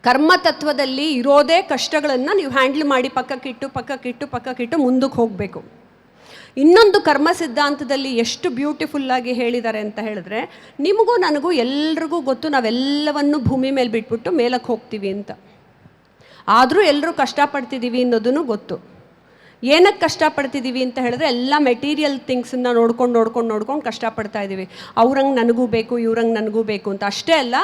ಕರ್ಮತತ್ವದಲ್ಲಿ ಇರೋದೇ ಕಷ್ಟಗಳನ್ನು ನೀವು ಹ್ಯಾಂಡಲ್ ಮಾಡಿ ಪಕ್ಕಕ್ಕಿಟ್ಟು ಮುಂದಕ್ಕೆ ಹೋಗಬೇಕು. ಇನ್ನೊಂದು ಕರ್ಮ ಸಿದ್ಧಾಂತದಲ್ಲಿ ಎಷ್ಟು ಬ್ಯೂಟಿಫುಲ್ಲಾಗಿ ಹೇಳಿದ್ದಾರೆ ಅಂತ ಹೇಳಿದ್ರೆ, ನಿಮಗೂ ನನಗೂ ಎಲ್ರಿಗೂ ಗೊತ್ತು ನಾವೆಲ್ಲವನ್ನು ಭೂಮಿ ಮೇಲೆ ಬಿಟ್ಬಿಟ್ಟು ಮೇಲಕ್ಕೆ ಹೋಗ್ತೀವಿ ಅಂತ. ಆದರೂ ಎಲ್ಲರೂ ಕಷ್ಟಪಡ್ತಿದ್ದೀವಿ ಅನ್ನೋದನ್ನು ಗೊತ್ತು. ಏನಕ್ಕೆ ಕಷ್ಟಪಡ್ತಿದ್ದೀವಿ ಅಂತ ಹೇಳಿದ್ರೆ ಎಲ್ಲ ಮೆಟೀರಿಯಲ್ ಥಿಂಗ್ಸನ್ನು ನೋಡ್ಕೊಂಡು ಕಷ್ಟಪಡ್ತಾ ಇದ್ದೀವಿ. ಅವ್ರಂಗೆ ನನಗೂ ಬೇಕು, ಇವ್ರಂಗೆ ನನಗೂ ಬೇಕು ಅಂತ. ಅಷ್ಟೇ ಅಲ್ಲ,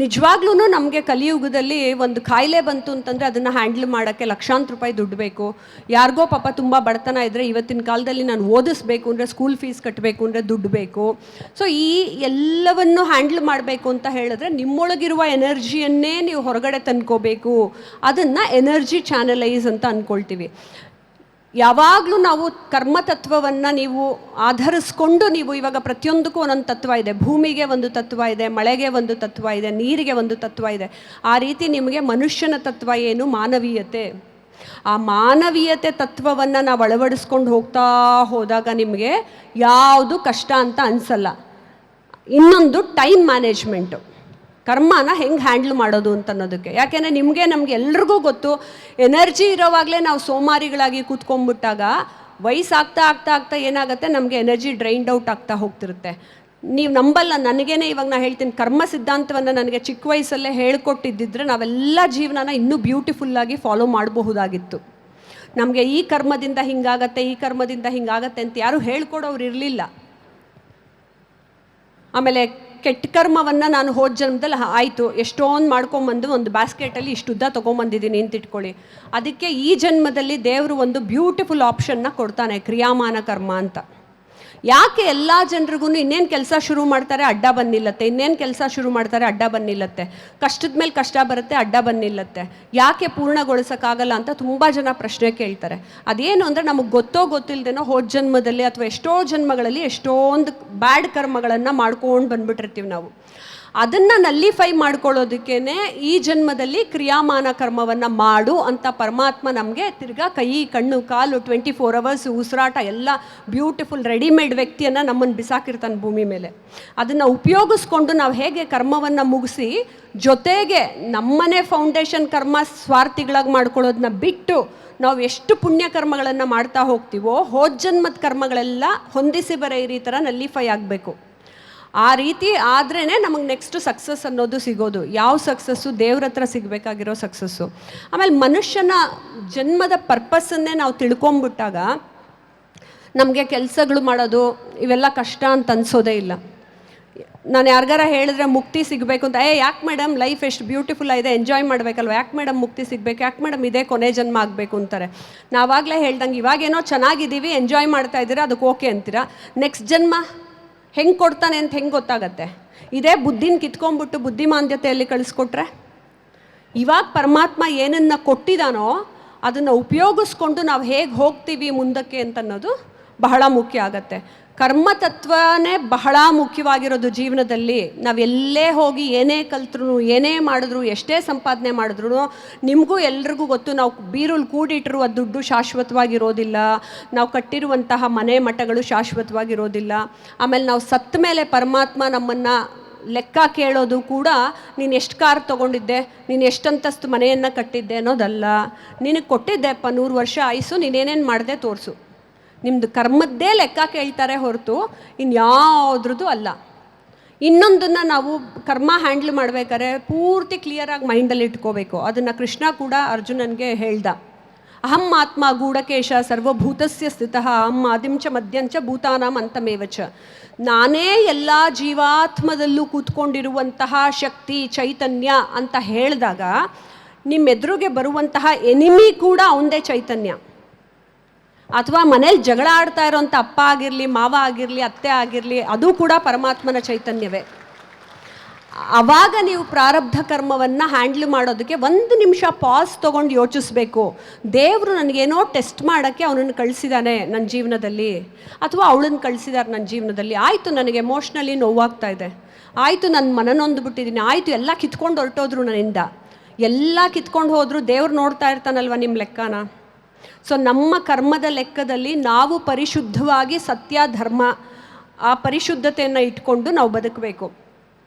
ನಿಜವಾಗ್ಲೂ ನಮಗೆ ಕಲಿಯುಗದಲ್ಲಿ ಒಂದು ಕಾಯಿಲೆ ಬಂತು ಅಂತಂದರೆ ಅದನ್ನು ಹ್ಯಾಂಡಲ್ ಮಾಡೋಕ್ಕೆ ಲಕ್ಷಾಂತರ ರೂಪಾಯಿ ದುಡ್ಡು ಬೇಕು. ಯಾರಿಗೋ ಪಾಪ ತುಂಬ ಬಡತನ ಇದ್ದರೆ ಇವತ್ತಿನ ಕಾಲದಲ್ಲಿ ನಾನು ಓದಿಸ್ಬೇಕು ಅಂದರೆ, ಸ್ಕೂಲ್ ಫೀಸ್ ಕಟ್ಟಬೇಕು ಅಂದರೆ ದುಡ್ಡು ಬೇಕು. ಸೊ ಈ ಎಲ್ಲವನ್ನು ಹ್ಯಾಂಡಲ್ ಮಾಡಬೇಕು ಅಂತ ಹೇಳಿದ್ರೆ ನಿಮ್ಮೊಳಗಿರುವ ಎನರ್ಜಿಯನ್ನೇ ನೀವು ಹೊರಗಡೆ ತಂದ್ಕೋಬೇಕು. ಅದನ್ನು ಎನರ್ಜಿ ಚಾನಲೈಸ್ ಅಂತ ಅಂದ್ಕೊಳ್ತೀವಿ. ಯಾವಾಗಲೂ ನಾವು ಕರ್ಮತತ್ವವನ್ನು ನೀವು ಆಧರಿಸ್ಕೊಂಡು, ನೀವು ಇವಾಗ ಪ್ರತಿಯೊಂದಕ್ಕೂ ಒಂದೊಂದು ತತ್ವ ಇದೆ. ಭೂಮಿಗೆ ಒಂದು ತತ್ವ ಇದೆ, ಮಳೆಗೆ ಒಂದು ತತ್ವ ಇದೆ, ನೀರಿಗೆ ಒಂದು ತತ್ವ ಇದೆ. ಆ ರೀತಿ ನಿಮಗೆ ಮನುಷ್ಯನ ತತ್ವ ಏನು, ಮಾನವೀಯತೆ. ಆ ಮಾನವೀಯತೆ ತತ್ವವನ್ನು ನಾವು ಅಳವಡಿಸ್ಕೊಂಡು ಹೋಗ್ತಾ ಹೋದಾಗ ನಿಮಗೆ ಯಾವುದು ಕಷ್ಟ ಅಂತ ಅನಿಸಲ್ಲ. ಇನ್ನೊಂದು ಟೈಮ್ ಮ್ಯಾನೇಜ್ಮೆಂಟು, ಕರ್ಮನ ಹೆಂಗೆ ಹ್ಯಾಂಡ್ಲ್ ಮಾಡೋದು ಅಂತ ಅನ್ನೋದಕ್ಕೆ. ಯಾಕೆಂದರೆ ನಮಗೆ ಎಲ್ರಿಗೂ ಗೊತ್ತು, ಎನರ್ಜಿ ಇರೋವಾಗಲೇ ನಾವು ಸೋಮಾರಿಗಳಾಗಿ ಕೂತ್ಕೊಂಡ್ಬಿಟ್ಟಾಗ ವಯಸ್ಸಾಗ್ತಾ ಏನಾಗುತ್ತೆ, ನಮಗೆ ಎನರ್ಜಿ ಡ್ರೈನ್ಡ್ ಔಟ್ ಆಗ್ತಾ ಹೋಗ್ತಿರುತ್ತೆ. ನೀವು ನಂಬಲ್ಲ, ನನಗೇನೆ ಇವಾಗ ನಾನು ಹೇಳ್ತೀನಿ, ಕರ್ಮ ಸಿದ್ಧಾಂತವನ್ನು ನನಗೆ ಚಿಕ್ಕ ವಯಸ್ಸಲ್ಲೇ ಹೇಳ್ಕೊಟ್ಟಿದ್ದಿದ್ರೆ ನಾವೆಲ್ಲ ಜೀವನನ ಇನ್ನೂ ಬ್ಯೂಟಿಫುಲ್ಲಾಗಿ ಫಾಲೋ ಮಾಡಬಹುದಾಗಿತ್ತು. ನಮಗೆ ಈ ಕರ್ಮದಿಂದ ಹಿಂಗಾಗತ್ತೆ ಅಂತ ಯಾರೂ ಹೇಳ್ಕೊಡೋರು ಇರಲಿಲ್ಲ. ಆಮೇಲೆ ಕೆಟ್ಟ ಕರ್ಮವನ್ನು ನಾನು ಹೋದ ಜನ್ಮದಲ್ಲಿ ಆಯಿತು ಎಷ್ಟೊಂದು ಮಾಡ್ಕೊಂಬಂದು ಒಂದು ಬ್ಯಾಸ್ಕೆಟಲ್ಲಿ ಇಷ್ಟುದ್ದ ತೊಗೊಂಬಂದಿದ್ದೀನಿ ಅಂತ ಇಟ್ಕೊಳ್ಳಿ. ಅದಕ್ಕೆ ಈ ಜನ್ಮದಲ್ಲಿ ದೇವರು ಒಂದು ಬ್ಯೂಟಿಫುಲ್ ಆಪ್ಷನ್ನ ಕೊಡ್ತಾನೆ, ಕ್ರಿಯಾಮಾನ ಕರ್ಮ ಅಂತ. ಯಾಕೆ ಎಲ್ಲ ಜನರಿಗೂ ಇನ್ನೇನು ಕೆಲಸ ಶುರು ಮಾಡ್ತಾರೆ ಅಡ್ಡ ಬಂದಿಲ್ಲತ್ತೆ, ಅಡ್ಡ ಬಂದಿಲ್ಲತ್ತೆ, ಕಷ್ಟದ ಮೇಲೆ ಕಷ್ಟ ಬರುತ್ತೆ ಅಡ್ಡ ಬಂದಿಲ್ಲತ್ತೆ, ಯಾಕೆ ಪೂರ್ಣಗೊಳಿಸೋಕ್ಕಾಗಲ್ಲ ಅಂತ ತುಂಬ ಜನ ಪ್ರಶ್ನೆ ಕೇಳ್ತಾರೆ. ಅದೇನು ಅಂದರೆ ನಮಗೆ ಗೊತ್ತಿಲ್ಲದೇನೋ ಹೋದ ಜನ್ಮದಲ್ಲಿ ಅಥವಾ ಎಷ್ಟೋ ಜನ್ಮಗಳಲ್ಲಿ ಎಷ್ಟೊಂದು ಬ್ಯಾಡ್ ಕರ್ಮಗಳನ್ನು ಮಾಡ್ಕೊಂಡು ಬಂದ್ಬಿಟ್ಟಿರ್ತೀವಿ ನಾವು. ಅದನ್ನು ನಲ್ಲಿಫೈ ಮಾಡ್ಕೊಳ್ಳೋದಕ್ಕೇ ಈ ಜನ್ಮದಲ್ಲಿ ಕ್ರಿಯಾಮಾನ ಕರ್ಮವನ್ನು ಮಾಡು ಅಂತ ಪರಮಾತ್ಮ ನಮಗೆ ತಿರ್ಗಾ ಕೈ ಕಣ್ಣು ಕಾಲು 24 hours ಉಸಿರಾಟ ಎಲ್ಲ ಬ್ಯೂಟಿಫುಲ್ ರೆಡಿಮೇಡ್ ವ್ಯಕ್ತಿಯನ್ನು ನಮ್ಮನ್ನು ಬಿಸಾಕಿರ್ತಾನೆ ಭೂಮಿ ಮೇಲೆ. ಅದನ್ನು ಉಪಯೋಗಿಸ್ಕೊಂಡು ನಾವು ಹೇಗೆ ಕರ್ಮವನ್ನು ಮುಗಿಸಿ ಜೊತೆಗೆ ನಮ್ಮನೆ ಫೌಂಡೇಶನ್ ಕರ್ಮ ಸ್ವಾರ್ಥಿಗಳಾಗಿ ಮಾಡ್ಕೊಳ್ಳೋದನ್ನ ಬಿಟ್ಟು ನಾವು ಎಷ್ಟು ಪುಣ್ಯ ಕರ್ಮಗಳನ್ನು ಮಾಡ್ತಾ ಹೋಗ್ತೀವೋ ಹೋದ ಜನ್ಮದ ಕರ್ಮಗಳೆಲ್ಲ ಹೊಂದಿಸಿ ಬರೀ ಥರ ನಲ್ಲಿಫೈ ಆಗಬೇಕು. ಆ ರೀತಿ ಆದ್ರೇ ನಮಗೆ ನೆಕ್ಸ್ಟ್ ಸಕ್ಸಸ್ ಅನ್ನೋದು ಸಿಗೋದು. ಯಾವ ಸಕ್ಸಸ್ಸು? ದೇವ್ರ ಹತ್ರ ಸಿಗಬೇಕಾಗಿರೋ ಸಕ್ಸಸ್ಸು. ಆಮೇಲೆ ಮನುಷ್ಯನ ಜನ್ಮದ ಪರ್ಪಸ್ಸನ್ನೇ ನಾವು ತಿಳ್ಕೊಂಬಿಟ್ಟಾಗ ನಮಗೆ ಕೆಲಸಗಳು ಮಾಡೋದು ಇವೆಲ್ಲ ಕಷ್ಟ ಅಂತ ಅನಿಸೋದೇ ಇಲ್ಲ. ನಾನು ಯಾರಿಗಾರ ಹೇಳಿದ್ರೆ ಮುಕ್ತಿ ಸಿಗಬೇಕು ಅಂತ, ಯಾಕೆ ಮೇಡಮ್ ಲೈಫ್ ಎಷ್ಟು ಬ್ಯೂಟಿಫುಲ್ ಆಗಿದೆ, ಎಂಜಾಯ್ ಮಾಡಬೇಕಲ್ವ, ಯಾಕೆ ಮೇಡಮ್ ಮುಕ್ತಿ ಸಿಗಬೇಕು, ಯಾಕೆ ಮೇಡಮ್ ಇದೇ ಕೊನೆ ಜನ್ಮ ಆಗಬೇಕು ಅಂತಾರೆ. ನಾವಾಗಲೇ ಹೇಳ್ದಂಗೆ ಇವಾಗೇನೋ ಚೆನ್ನಾಗಿದ್ದೀವಿ, ಎಂಜಾಯ್ ಮಾಡ್ತಾ ಇದ್ದೀರಾ, ಅದಕ್ಕೆ ಓಕೆ ಅಂತೀರಾ. ನೆಕ್ಸ್ಟ್ ಜನ್ಮ ಹೆಂಗೆ ಕೊಡ್ತಾನೆ ಅಂತ ಹೆಂಗೆ ಗೊತ್ತಾಗತ್ತೆ? ಇದೇ ಬುದ್ಧಿನ ಕಿತ್ಕೊಂಡ್ಬಿಟ್ಟು ಬುದ್ಧಿಮಾಂದ್ಯತೆಯಲ್ಲಿ ಕಳಿಸ್ಕೊಟ್ರೆ, ಇವಾಗ ಪರಮಾತ್ಮ ಏನನ್ನು ಕೊಟ್ಟಿದ್ದಾನೋ ಅದನ್ನು ಉಪಯೋಗಿಸ್ಕೊಂಡು ನಾವು ಹೇಗೆ ಹೋಗ್ತೀವಿ ಮುಂದಕ್ಕೆ ಅಂತ ಅನ್ನೋದು ಬಹಳ ಮುಖ್ಯ ಆಗತ್ತೆ. ಕರ್ಮತತ್ವನೇ ಬಹಳ ಮುಖ್ಯವಾಗಿರೋದು ಜೀವನದಲ್ಲಿ. ನಾವೆಲ್ಲೇ ಹೋಗಿ ಏನೇ ಕಲ್ತ್ರು, ಏನೇ ಮಾಡಿದ್ರು, ಎಷ್ಟೇ ಸಂಪಾದನೆ ಮಾಡಿದ್ರು, ನಿಮಗೂ ಎಲ್ರಿಗೂ ಗೊತ್ತು, ನಾವು ಬೀರುಲ್ಲಿ ಕೂಡಿಟ್ಟಿರುವ ದುಡ್ಡು ಶಾಶ್ವತವಾಗಿರೋದಿಲ್ಲ, ನಾವು ಕಟ್ಟಿರುವಂತಹ ಮನೆ ಮಠಗಳು ಶಾಶ್ವತವಾಗಿರೋದಿಲ್ಲ. ಆಮೇಲೆ ನಾವು ಸತ್ತ ಮೇಲೆ ಪರಮಾತ್ಮ ನಮ್ಮನ್ನು ಲೆಕ್ಕ ಕೇಳೋದು ಕೂಡ ನೀನು ಎಷ್ಟು ಕಾರ್ ತೊಗೊಂಡಿದ್ದೆ, ನೀನು ಎಷ್ಟು ಅಂತಸ್ತು ಮನೆಯನ್ನು ಕಟ್ಟಿದ್ದೆ ಅನ್ನೋದಲ್ಲ. ನಿನಗೆ ಕೊಟ್ಟಿದ್ದೆಪ್ಪ 100 ವರ್ಷ ಆಯುಸ್ಸು, ನೀನೇನೇನು ಮಾಡಿದೆ ತೋರಿಸು. ನಿಮ್ಮದು ಕರ್ಮದ್ದೇ ಲೆಕ್ಕ ಕೇಳ್ತಾರೆ ಹೊರತು ಇನ್ಯಾವುದ್ರದ್ದು ಅಲ್ಲ. ಇನ್ನೊಂದನ್ನು ನಾವು ಕರ್ಮ ಹ್ಯಾಂಡ್ಲ್ ಮಾಡ್ಬೇಕಾದ್ರೆ ಪೂರ್ತಿ ಕ್ಲಿಯರಾಗಿ ಮೈಂಡಲ್ಲಿ ಇಟ್ಕೋಬೇಕು. ಅದನ್ನು ಕೃಷ್ಣ ಕೂಡ ಅರ್ಜುನನಿಗೆ ಹೇಳ್ದ. ಅಹಂ ಆತ್ಮ ಗೂಢಕೇಶ ಸರ್ವಭೂತಸ್ಯ ಸ್ಥಿತಃ ಅಹಂ ಆದಿಂ ಚ ಮಧ್ಯಂ ಚ ಭೂತಾನಾಂ ಅಂತಮೇವ ಚ. ನಾನೇ ಎಲ್ಲ ಜೀವಾತ್ಮದಲ್ಲೂ ಕೂತ್ಕೊಂಡಿರುವಂತಹ ಶಕ್ತಿ ಚೈತನ್ಯ ಅಂತ ಹೇಳಿದಾಗ ನಿಮ್ಮೆದುರಿಗೆ ಬರುವಂತಹ ಎನಿಮಿ ಕೂಡ ಅವನದೇ ಚೈತನ್ಯ. ಅಥವಾ ಮನೇಲಿ ಜಗಳ ಆಡ್ತಾ ಇರೋಂಥ ಅಪ್ಪ ಆಗಿರಲಿ, ಮಾವ ಆಗಿರಲಿ, ಅತ್ತೆ ಆಗಿರಲಿ, ಅದು ಕೂಡ ಪರಮಾತ್ಮನ ಚೈತನ್ಯವೇ. ಆವಾಗ ನೀವು ಪ್ರಾರಬ್ಧ ಕರ್ಮವನ್ನು ಹ್ಯಾಂಡ್ಲ್ ಮಾಡೋದಕ್ಕೆ 1 ನಿಮಿಷ ಪಾಸ್ ತೊಗೊಂಡು ಯೋಚಿಸ್ಬೇಕು. ದೇವರು ನನಗೇನೋ ಟೆಸ್ಟ್ ಮಾಡೋಕ್ಕೆ ಅವನನ್ನು ಕಳಿಸಿದ್ದಾನೆ ನನ್ನ ಜೀವನದಲ್ಲಿ, ಅಥವಾ ಅವಳನ್ನು ಕಳಿಸಿದ್ದಾರೆ ನನ್ನ ಜೀವನದಲ್ಲಿ. ಆಯಿತು, ನನಗೆ ಎಮೋಷ್ನಲಿ ನೋವಾಗ್ತಾ ಇದೆ, ಆಯಿತು ನಾನು ಮನನೊಂದ್ಬಿಟ್ಟಿದ್ದೀನಿ, ಆಯಿತು ಎಲ್ಲ ಕಿತ್ಕೊಂಡು ಹೊರಟೋದ್ರು ನನ್ನಿಂದ, ಎಲ್ಲ ಕಿತ್ಕೊಂಡು ಹೋದರೂ ದೇವ್ರು ನೋಡ್ತಾ ಇರ್ತಾನಲ್ವ ನಿಮ್ಮ ಲೆಕ್ಕನ. ಸೊ ನಮ್ಮ ಕರ್ಮದ ಲೆಕ್ಕದಲ್ಲಿ ನಾವು ಪರಿಶುದ್ಧವಾಗಿ ಸತ್ಯ ಧರ್ಮ ಆ ಪರಿಶುದ್ಧತೆಯನ್ನು ಇಟ್ಕೊಂಡು ನಾವು ಬದುಕಬೇಕು.